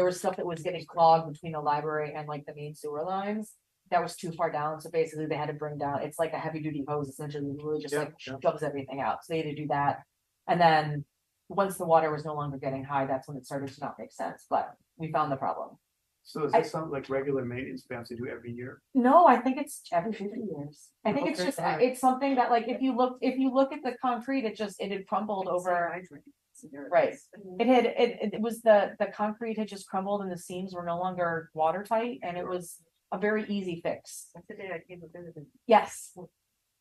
was stuff that was getting clogged between the library and like the main sewer lines that was too far down. So basically they had to bring down, it's like a heavy duty hose essentially, really just shoves everything out. So they had to do that. And then once the water was no longer getting high, that's when it started to not make sense. But we found the problem. So is this something like regular maintenance we have to do every year? No, I think it's every 50 years. I think it's Okay, just, fine. it's something that like, if you look at the concrete, it had crumbled over. Right. It was the concrete had just crumbled and the seams were no longer watertight and it was a very easy fix. That's the day I came to visit. Yes.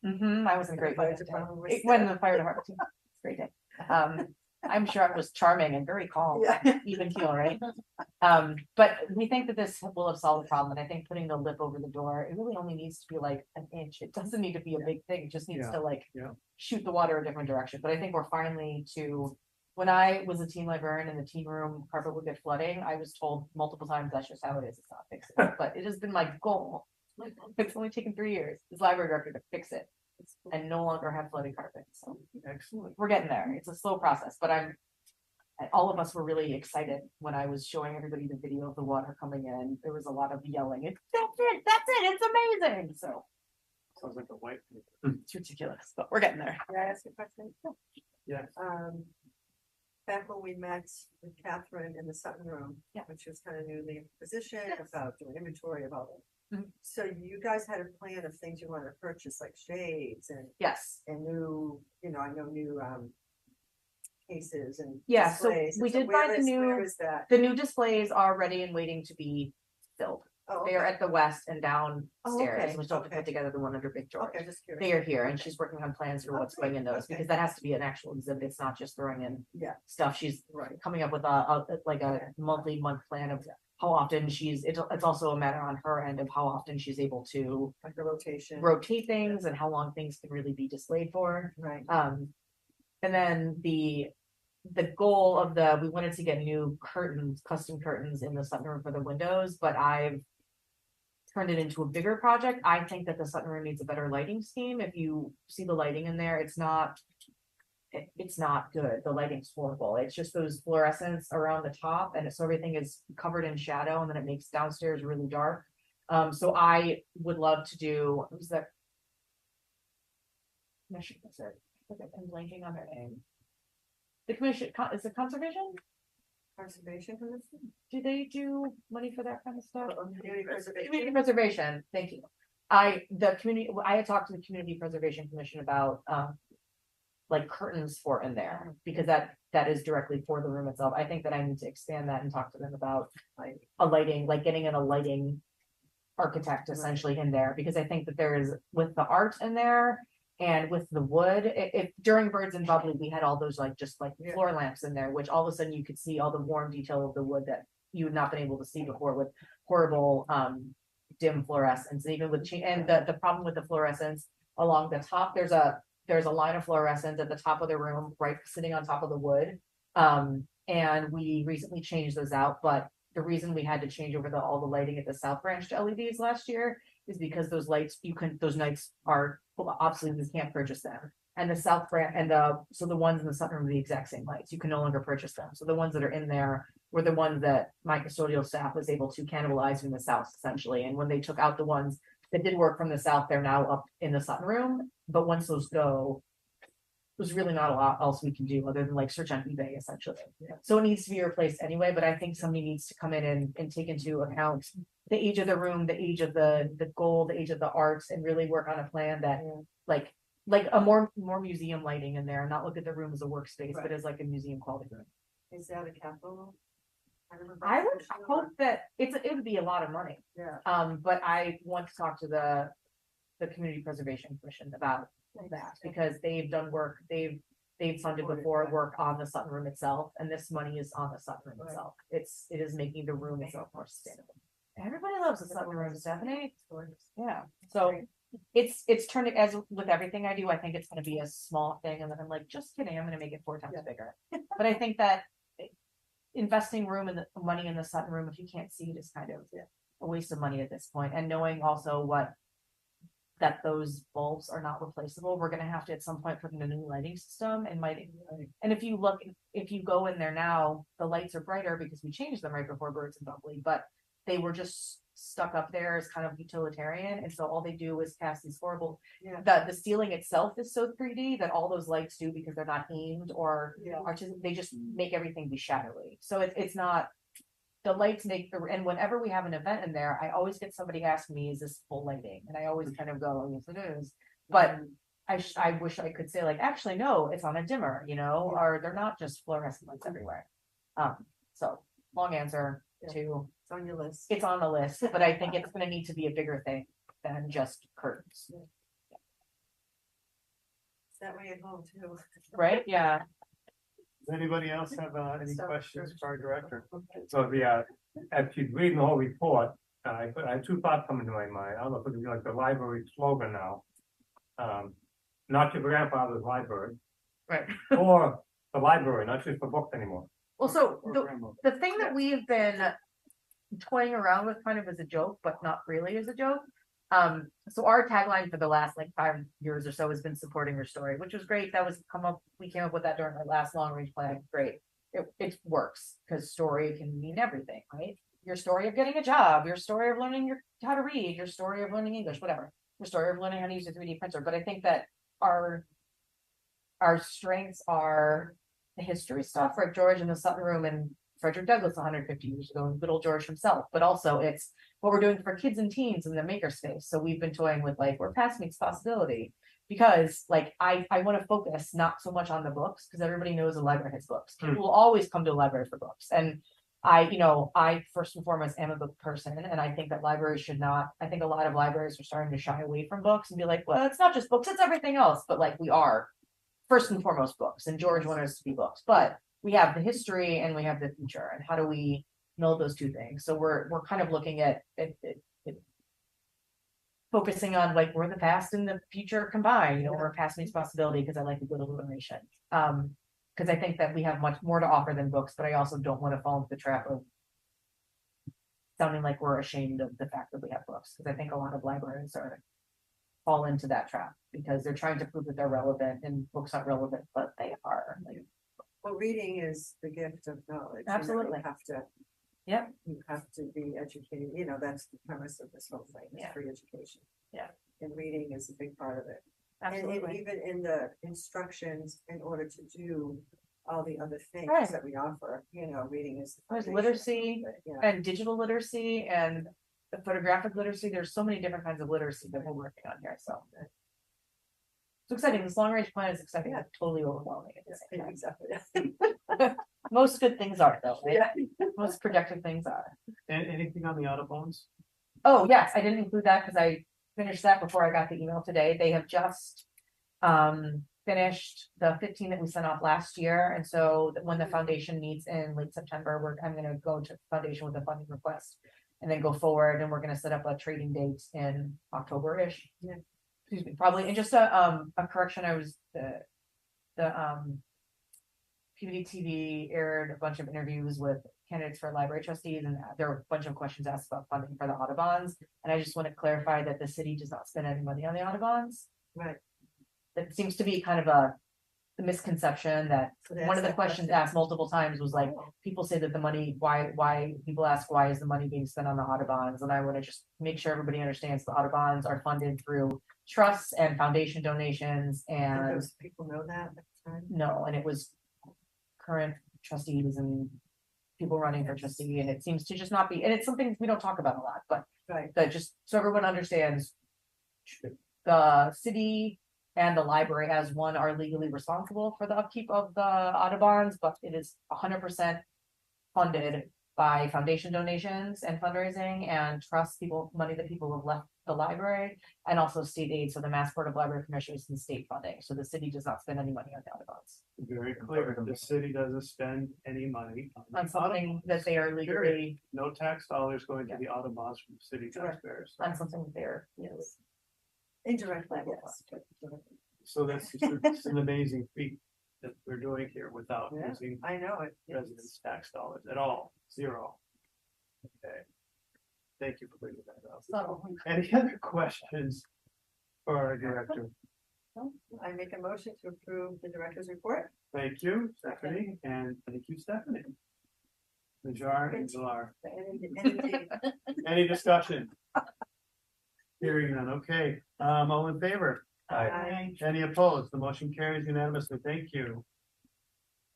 I was in great Fire when department was when the fire department, it's a great day. I'm sure it was charming and very calm, Yeah. even keel, right? But we think that this will have solved the problem. And I think putting the lip over the door, it really only needs to be like an inch. It doesn't need to be a big thing. It just needs to like shoot the water a different direction. But I think we're finally when I was a teen librarian in the teen room, carpet would get flooding. I was told multiple times that's just how it is. It's not fixable. But it has been my goal. It's only taken 3 years, as library director, to fix it and no longer have flooded carpet. So Excellent. we're getting there. It's a slow process, but all of us were really excited when I was showing everybody the video of the water coming in. There was a lot of yelling. That's it, it's amazing. So Sounds like a white paper. it's ridiculous, but we're getting there. Can I ask a question? Yes. Back when we met with Catherine in the Sutton room, Yeah. which was kind of newly in position, about doing inventory of all that. Mhm. So you guys had a plan of things you wanted to purchase, like shades and Yes. new, I know new cases and Yeah, so displays. we And did where buy the is- new- Where is that? The new displays are ready and waiting to be filled. Oh, They are okay. at the west and downstairs. okay, We still have to okay. put together the one under Big George. Okay, just curious. They are here and she's working on plans for what's going in those Okay. because that has to be an actual exhibit. It's not just throwing in Yeah. stuff. She's Right. coming up with a month plan of how often it's also a matter on her end of how often she's able to Like the rotation. rotate things and how long things can really be displayed for. Right. And then the goal of we wanted to get new curtains, custom curtains in the sunroom for the windows, but I've turned it into a bigger project. I think that the sunroom needs a better lighting scheme. If you see the lighting in there, it's not good. The lighting's horrible. It's just those fluorescents around the top, and so everything is covered in shadow, and then it makes downstairs really dark. So I would love to do, who's that? Commission, is it? I'm blanking on their name. The commission, is it conservation? Conservation Commission? Do they do money for that kind of stuff? Community preservation. Community preservation, thank you. I had talked to the Community Preservation Commission about, like curtains for in there, because that is directly for the room itself. I think that I need to expand that and talk to them about like a lighting, like getting in a lighting architect essentially in there, because I think that there is, with the art in there and with the wood, if during Birds and Bubbly, we had all those like just like Yeah. floor lamps in there, which all of a sudden you could see all the warm detail of the wood that you had not been able to see before, with horrible dim fluorescence. Even with and the problem with the fluorescence along the top, there's a line of fluorescence at the top of the room, right sitting on top of the wood. And we recently changed those out, but the reason we had to change over all the lighting at the South Branch to LEDs last year is because those lights, those nights are obsolete, you can't purchase them. And the South Branch so the ones in the sunroom are the exact same lights. You can no longer purchase them. So the ones that are in there were the ones that my custodial staff was able to cannibalize from the South essentially. And when they took out the ones that did work from the South, they're now up in the sunroom. But once those go, there's really not a lot else we can do other than like search on eBay essentially. Yeah. So it needs to be replaced anyway, but I think somebody needs to come in and take into account the age of the room, the age of the gold, the age of the arts, and really work on a plan that like a more museum lighting in there, and not look at the room as a workspace, but as like a museum quality room. Is that a capital? I would hope that it would be a lot of money. Yeah. But I want to talk to the Community Preservation Commission about that, because they've done work, they've funded before work on the sunroom itself, and this money is on the sunroom itself. It is making the room itself more sustainable. Everybody loves the sunroom, Stephanie. Yeah. So it's turning, as with everything I do, I think it's gonna be a small thing, and then I'm like, just kidding, I'm gonna make it 4 times bigger. But I think that investing money in the sunroom, if you can't see it, is kind of a waste of money at this point. And knowing also that those bulbs are not replaceable, we're gonna have to at some point put in a new lighting system and and if you go in there now, the lights are brighter because we changed them right before Birds and Bubbly, but they were just stuck up there as kind of utilitarian, and so all they do is cast these horrible. The ceiling itself is so 3D that all those lights do, because they're not aimed or they just make everything be shadowy. So it's not. The lights and whenever we have an event in there, I always get somebody asking me, is this full lighting? And I always kind of go, yes, it is. But I wish I could say like, actually, no, it's on a dimmer, or they're not just fluorescent lights everywhere. So long answer to. It's on your list. It's on the list, but I think it's going to need to be a bigger thing than just curtains. It's that way at home too. Right? Yeah. Does anybody else have any questions for our director? So as she's reading the whole report, I had 2 thoughts coming to my mind. I don't know if it would be like the library slogan now. Not your grandfather's library. Right. Or the library, not just for books anymore. Well, so the thing that we've been toying around with kind of as a joke, but not really as a joke. So our tagline for the last like 5 years or so has been supporting your story, which was great. We came up with that during our last long range plan. Great. It works, because story can mean everything, right? Your story of getting a job, your story of learning how to read, your story of learning English, whatever, your story of learning how to use a 3D printer. But I think that our strengths are the history stuff, right? George in the sunroom and Frederick Douglass 150 years ago, and good old George himself, but also it's what we're doing for kids and teens in the makerspace. So we've been toying with like where past meets possibility, because like I want to focus not so much on the books, because everybody knows a library has books. People will always come to a library for books, and I first and foremost am a book person, and I think that libraries should not. I think a lot of libraries are starting to shy away from books and be like, well, it's not just books, it's everything else. But like we are first and foremost books, and George wanted us to be books, but we have the history and we have the future, and how do we meld those two things. So we're kind of looking at focusing on like where the past and the future combine, you know, where past meets possibility, because I like a good alliteration. Because I think that we have much more to offer than books, but I also don't want to fall into the trap of sounding like we're ashamed of the fact that we have books, because I think a lot of libraries fall into that trap because they're trying to prove that they're relevant and books aren't relevant, but they are. Like, Well, reading is the gift of knowledge. You know, Absolutely. You have to. Yep. You have to be educated, you know, that's the premise of this whole thing, is Yeah. free education. Yeah. And reading is a big part of it. And absolutely. even in the instructions, in order to do all the other things Right. that we offer, you know, reading is. the There's foundation. literacy Yeah. and digital literacy and photographic literacy. There's so many different kinds of literacy that we're working on here. So it's exciting. This long range plan is exciting, but totally overwhelming at the same time. Exactly. Most good things are though, right? Yeah. Most productive things are. And anything on the Autobahns? Oh, yes, I didn't include that because I finished that before I got the email today. They have just finished the 15 that we sent off last year. And so when the foundation meets in late September, I'm gonna go to the foundation with a funding request and then go forward, and we're gonna set up a trading date in October-ish. Yeah. Excuse me, probably. And just a correction, I was the Peabody TV aired a bunch of interviews with candidates for library trustees, and there were a bunch of questions asked about funding for the Autobahns. And I just want to clarify that the city does not spend any money on the Autobahns. Right. That seems to be kind of a misconception that So one that's of the that questions question. asked multiple times was like, people say that the money, why people ask, why is the money being spent on the Autobahns? And I want to just make sure everybody understands the Autobahns are funded through trusts and foundation donations, And and those people know that at the time. no, and it was current trustees and people running for trustee, and it seems to just not be, and it's something we don't talk about a lot, but Right. that just so everyone understands, the city and the library as one are legally responsible for the upkeep of the Autobahns, but it is 100% funded by foundation donations and fundraising and trust money that people have left the library, and also state aid. So the Mass Board of Library Commissioners and state funding. So the city does not spend any money on the Autobahns. Very clear, the city doesn't spend any money On something that they are legally, No tax dollars going to the Autobahns from city taxpayers. on something that they're, yes. Indirectly, yes. So that's it's an amazing feat that we're doing here without Yeah, using I know it. residents' tax dollars at all, zero. Okay. Thank you for bringing that up. So, Any other questions for our director? I make a motion to approve the director's report. Thank you, Stephanie, and thank you, Stephanie. Najar and Zalar. Any discussion? Hearing none, okay, all in favor? Aye. Any opposed? The motion carries unanimously, thank you.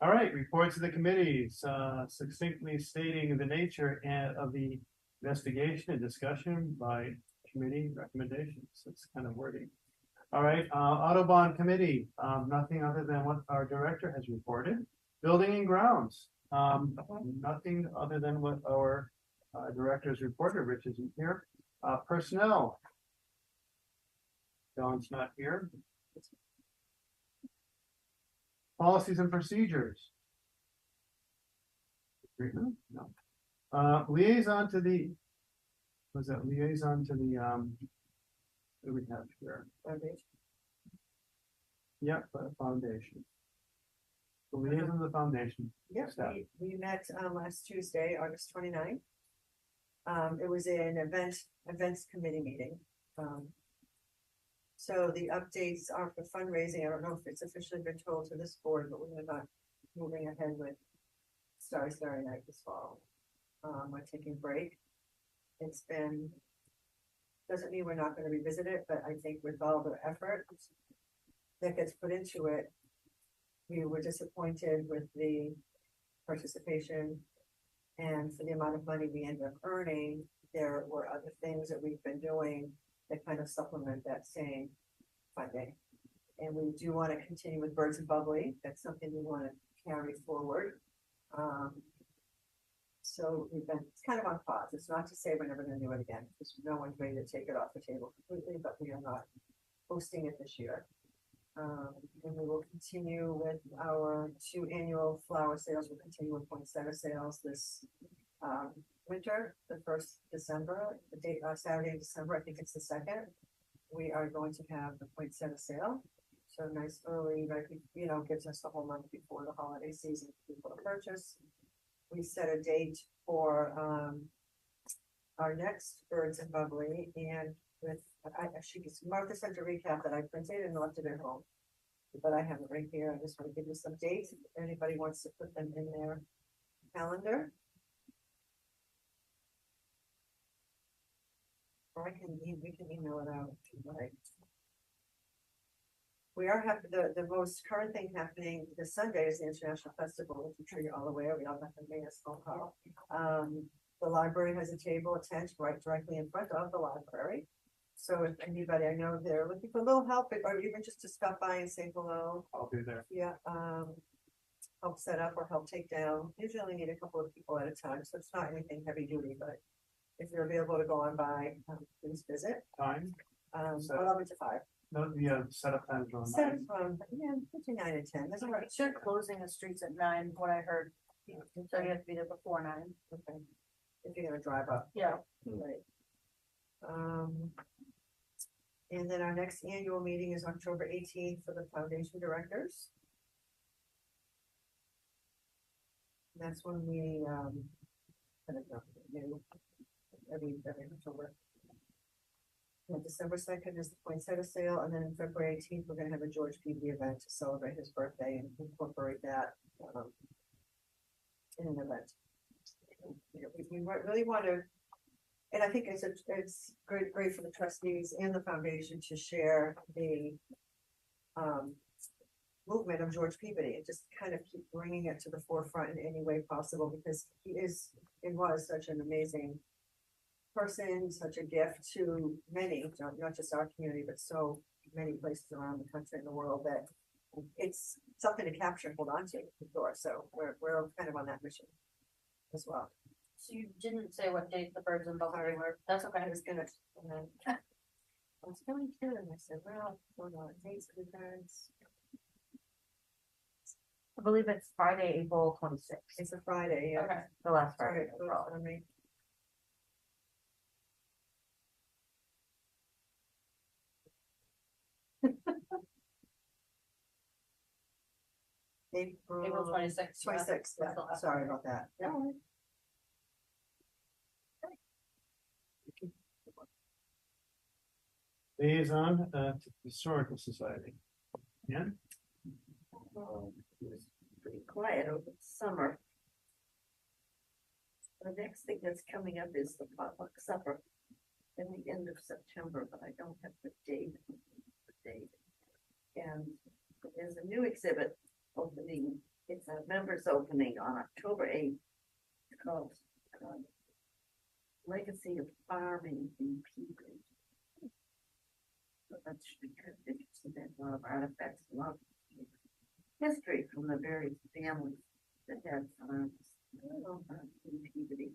All right, reports of the committees, succinctly stating the nature of the investigation and discussion by committee recommendations, it's kind of wordy. All right, Autobahn Committee, nothing other than what our director has reported. Building and Grounds, nothing other than what our director's reported, Rich isn't here. Personnel. John's not here. Policies and Procedures. No. Liaison to the, was that liaison to the, what do we have here? Yep, foundation. The liaison to the foundation. Yes, Staff. we met last Tuesday, August 29th. It was an events committee meeting. So the updates are for fundraising. I don't know if it's officially been told to this board, but we're not moving ahead with Starry Night this fall. We're taking a break. It's been, doesn't mean we're not going to revisit it, but I think with all the effort that gets put into it, we were disappointed with the participation, and for the amount of money we ended up earning. There were other things that we've been doing that kind of supplement that same funding. And we do want to continue with Birds and Bubbly. That's something we want to carry forward. So it's kind of on pause. It's not to say we're never going to do it again, because no one's ready to take it off the table completely, but we are not hosting it this year. And we will continue with our 2 annual flower sales. We'll continue with poinsettia sales this winter, the first December, the date, Saturday in December, I think it's the second. We are going to have the poinsettia sale. So nice early, like, you know, gives us the whole month before the holiday season for people to purchase. We set a date for, our next Birds and Bubbly, and with, Martha sent a recap that I printed and left it at home. But I have it right here. I just want to give you some dates if anybody wants to put them in their calendar. Or we can email it out if you like. We are having the most current thing happening this Sunday is the International Festival, which I'm sure you're all aware. We all got the latest phone call. The library has a table, a tent right directly in front of the library. So if anybody, I know they're looking for a little help, or even just to stop by and say hello. I'll be there. Yeah, help set up or help take down. Usually only need a couple of people at a time, so it's not anything heavy duty, but if you're available to go on by, please visit. Time? 11 to 5. No, the setup times are on. Seven from, between 9 and 10. That's all right. They're closing the streets at 9, what I heard, so you have to be there before 9. Okay. If you're gonna drive up. Yeah. Right. And then our next annual meeting is October 18th for the foundation directors. And that's when we, kind of do every October. And December 2nd is the poinsettia sale, and then in February 18th, we're gonna have a George Peabody event to celebrate his birthday and incorporate that, in an event. We really want to, and I think it's great for the trustees and the foundation to share the movement of George Peabody and just kind of keep bringing it to the forefront in any way possible, because he is and was such an amazing person, such a gift to many, not just our community, but so many places around the country and the world, that it's something to capture and hold on to for sure. So we're kind of on that mission as well. So you didn't say what date the Birds and Bubbly were, that's okay. I was gonna, and then I was going to, and I said, well, hold on, dates for the birds. I believe it's Friday, April 26th. It's a Friday, yeah. Okay. The last Sorry, Friday. it goes on me. April 26th. 26th, yeah. Sorry about that. Yeah. Liaison to the Historical Society. Yeah, It was pretty quiet over the summer. The next thing that's coming up is the potluck supper in the end of September, but I don't have the date. And there's a new exhibit opening. It's a members opening on October 8th. It's called Legacy of Farming in Peabody. So that should be kind of interesting. There's a lot of artifacts, a lot of history from the various families that had farms in Peabody.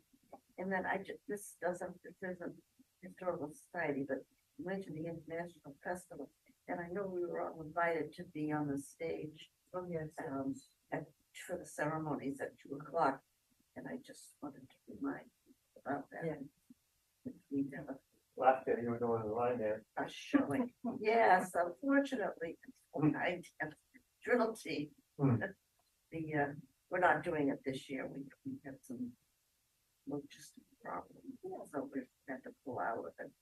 And then this isn't Historical Society, but went to the International Festival. And I know we were all invited to be on the stage. Oh, yes. For the ceremonies at 2:00. And I just wanted to remind you about that. Yeah. We have Last year you were doing the line there. a showing. Yes, unfortunately, I have drill team. We're not doing it this year. We had some logistic problems, so we had to pull out of it.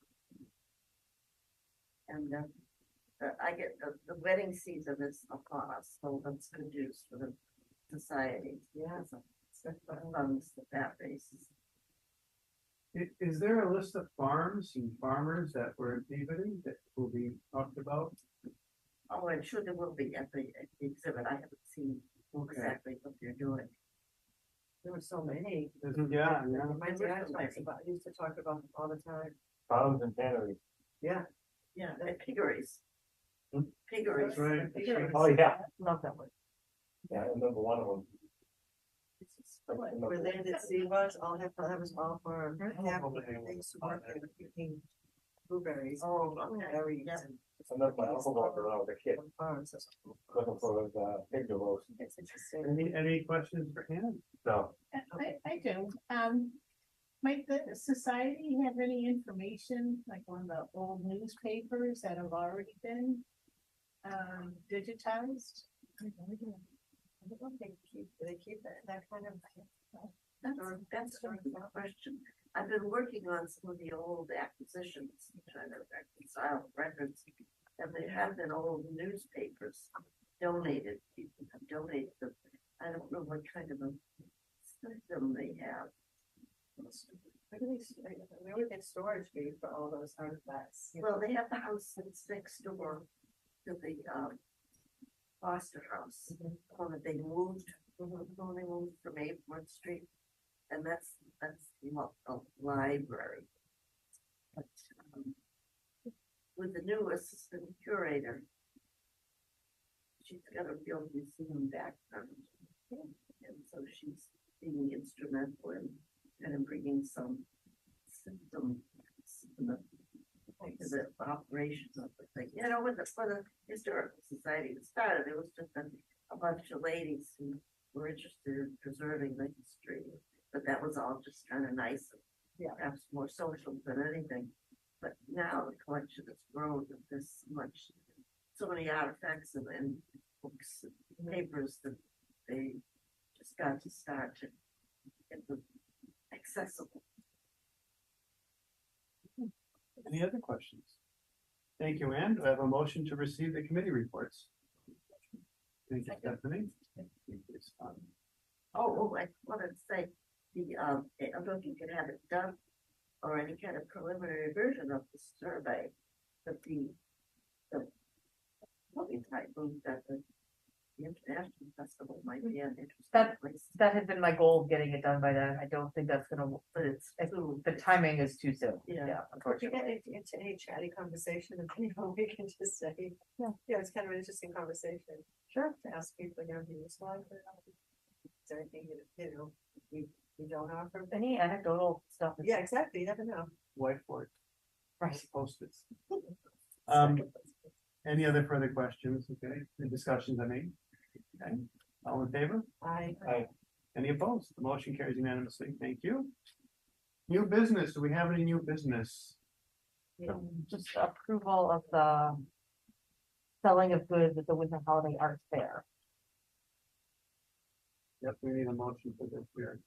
And I get the wedding season is upon us, so that's good news for the society. Yeah. The funds that raises. is there a list of farms and farmers that were in Peabody that will be talked about? Oh, I'm sure there will be at the exhibit. I haven't seen exactly what they're doing. There were so many. Yeah. My dad used to talk about them all the time. Farms and tanneries. Yeah. Yeah, at piggeries. Hmm. Piggeries. That's right. Piggeries. Oh, yeah. Love that word. Yeah, I remember one of them. Where they did see was, that was all for, they used to work in picking blueberries. Berries. Yeah. and I remember my uncle going when I was a kid, farms. That's looking for his pig to roast. It's interesting. Any questions for Ann? So, I I do. Might the society have any information, like on the old newspapers that have already been digitized? I don't know if they keep that kind of. That's a good question. I've been working on some of the old acquisitions, trying to reconcile records. And there have been old newspapers donated, people have donated them. I don't know what kind of a system they have. We would get storage fee for all those artifacts. Well, they have the house that's next door to the Foster House. When they moved from 8th Street, and that's a library. But with the new assistant curator, she's got a real museum background, and so she's being instrumental in kind of bringing some system to the operations of the thing. You know, for the Historical Society that started, it was just a bunch of ladies who were interested in preserving the history, but that was all just kind of nice, perhaps more social than anything. But now the collection has grown, and there's so many artifacts and books and papers that they just got to start to get them accessible. Any other questions? Thank you, Ann. Do I have a motion to receive the committee reports? Thank you, Stephanie. I wanted to say, I don't know if you can have it done or any kind of preliminary version of the survey, but the type of that the International Festival might be an interesting place. That had been my goal of getting it done by then. I don't think that's gonna, But it's the timing is too soon. Yeah. If you Unfortunately. get into any chatty conversation, and we can just say, it's kind of an interesting conversation. Sure. To ask people, do you respond for it? Is there anything we don't offer? Any anecdotal stuff. Yeah, exactly, you never know. Whiteboard. Right. Post-its. Any other further questions? Okay, the discussions I made. Okay, all in favor? Aye. Any opposed? The motion carries unanimously. Thank you. New business. Do we have any new business? Just approval of the selling of goods at the Winter Holiday Art Fair. Yep, we need a motion for this here.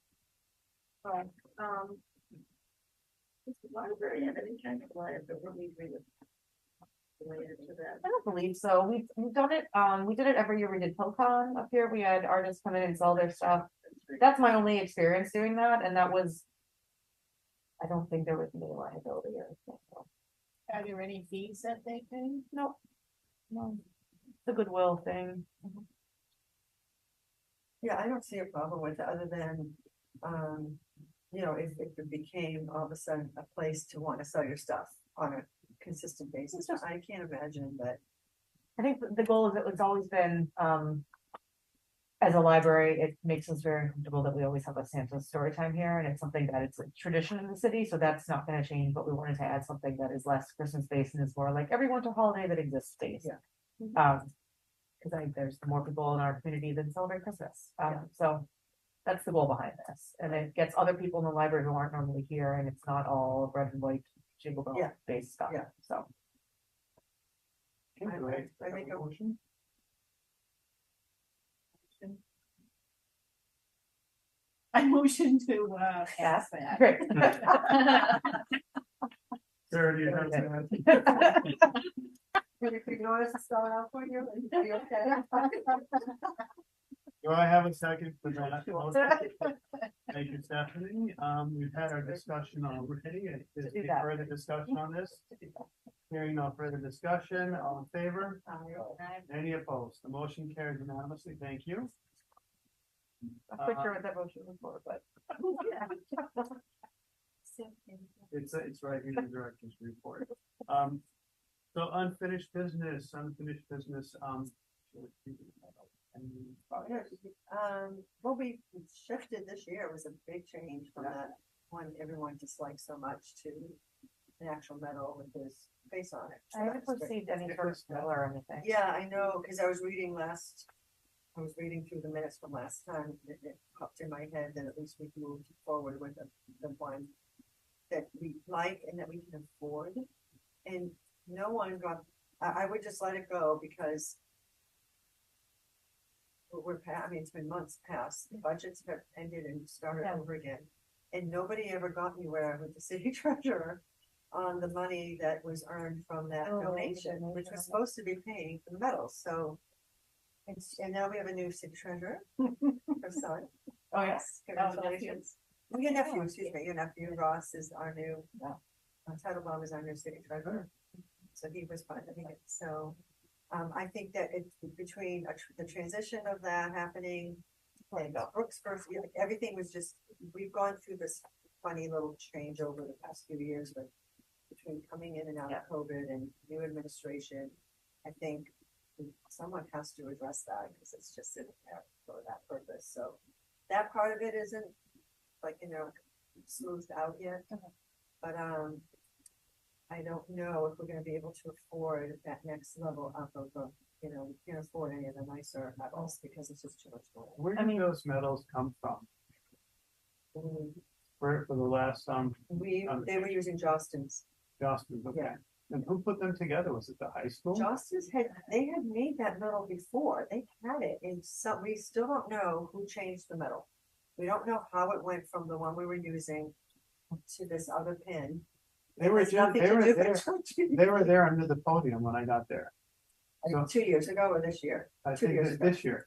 does the library have any kind of liability agreement related to that? I don't believe so. We've done it. We did it every year. We did PillCon up here. We had artists come in and sell their stuff. That's my only experience doing that, and that was. I don't think there was any liability or anything. So. Are there any fees that they pay? No. It's a goodwill thing. Yeah, I don't see a problem with it, other than, if it became all of a sudden a place to want to sell your stuff on a consistent basis, I can't imagine that. I think the goal is it's always been, as a library, it makes us very comfortable that we always have a Santa story time here, and it's something that it's a tradition in the city, so that's not going to change. But we wanted to add something that is less Christmas based and is more like every winter holiday that exists based. Because I think there's more people in our community that celebrate Christmas. So that's the goal behind this, and it gets other people in the library who aren't normally here, and it's not all red and white jingle bell based stuff. So. Okay, I make a motion. I motion to pass that. Great. Sarah, do you have that? If you notice it's spelled out for you, are you okay? Do I have a second for that motion? Thank you, Stephanie. We've had our discussion already. Is there any further discussion on this? Hearing no further discussion, all in favor? Any opposed? The motion carries unanimously. Thank you. I'm not sure what that motion was for, but. It's right in the director's report. So unfinished business. What we shifted this year was a big change from that one everyone disliked so much to an actual medal with his face on it. I haven't received any sort of bill or anything. Yeah, I know, because I was reading last I was reading through the minutes from last time, and it popped in my head that at least we've moved forward with the one that we like and that we can afford. And no one got, I would just let it go because I mean, it's been months past, the budgets have ended and started Yeah. over again. And nobody ever got anywhere with the city treasurer on the money that was earned from that Oh, donation, the which was donation. supposed to be paying for the medals, so. And now we have a new city treasurer, her son. Oh, Yes, That was congratulations. Well, your nephew, excuse me, your nephew Ross is our new, Titlebaum is our new city treasurer. So he was funding it, so, I think that it's between the transition of that happening. And Brooks first, everything was just, we've gone through this funny little change over the past few years, but between coming in and out of COVID and new administration, I think someone has to address that because it's just sitting there for that purpose. So that part of it isn't like, smoothed out yet. But I don't know if we're gonna be able to afford that next level up of we can't afford any of the nicer medals because it's just too much money. Where do those medals come from? For the last, They were using Jostens. Justin, okay. Yeah. And who put them together? Was it the high school? Jostens they had made that medal before. They had it in some, we still don't know who changed the medal. We don't know how it went from the one we were using to this other pin. They were there under the podium when I got there. So- 2 years ago or this year? I 2 think years ago. this year.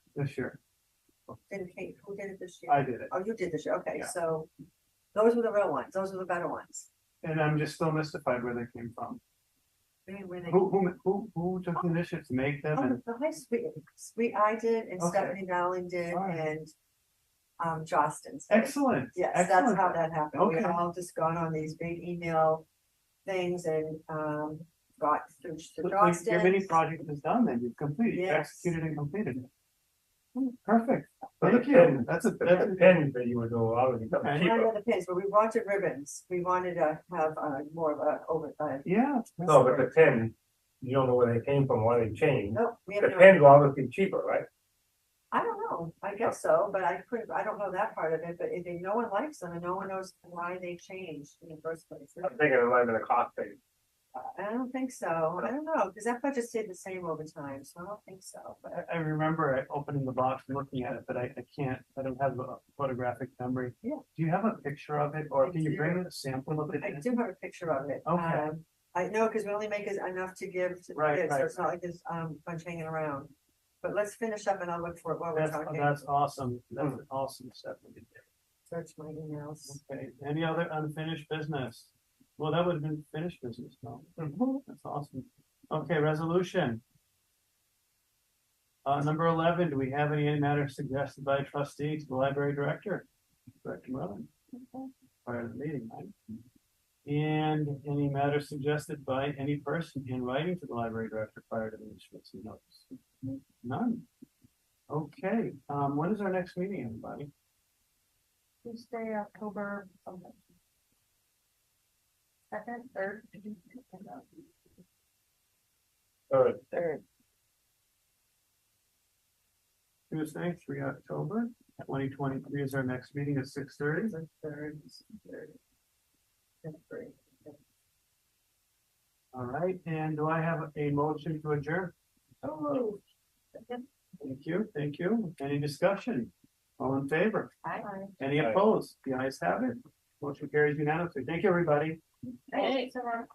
Who did it this year? I did it. Oh, you did this year, okay, Yeah. so those were the real ones, those were the better ones. And I'm just still mystified where they came from. Where they- Who took the initiative to make them? Oh, And the high sweet, I did, and Okay. Stephanie Dowling did, All right. and Jostens. excellent. Yes, that's excellent. how that happened. We Okay. all just got on these big email things and got through to Looks like your mini Jostens. project is done then. You've completed, you Yes. executed and completed. Perfect. So the Thank you. pin- That's a, The that's a, pins that you would do, obviously, become Okay. cheaper. None of the pins, but we wanted ribbons. We wanted to have more of a yeah. No, but the pin, you don't know where they came from, why they changed. Nope, we have The no. pins will obviously be cheaper, right? I don't know, I guess so, but I don't know that part of it, but no one likes them and no one knows why they changed in the first place. I'm thinking it might have been a cost thing. I don't think so, I don't know, because that budget stayed the same over time, so I don't think so, but. I remember opening the box and looking at it, but I don't have a photographic memory. Yeah. Do you have a picture of it or I can you do. bring a sample of it? I in? do have a picture of it. Okay. I know, because we only make enough to give to the Right, kids, so right. it's not like there's bunch hanging around. But let's finish up and I'll look for it while we're talking. That's awesome. That's an awesome step. that you did. Search my emails. Okay, any other unfinished business? Well, that would have been finished business, no? That's awesome. Okay, resolution. Number 11, do we have any matter suggested by trustee to the library director? Director Merlin. Prior to the meeting, right? And any matter suggested by any person in writing to the library director prior to the issuance of notice? None. Okay, when is our next meeting, everybody? Tuesday, October something. Second, third. Third. Tuesday, 3 October, 2023 is our next meeting at 6:30. Third. That's great. All right, and do I have a motion to adjourn? Oh. Thank you. Any discussion? All in favor? Hi. Any Aye. opposed? The ayes have it. Motion carries unanimously. Thank you, everybody. Thanks, everyone.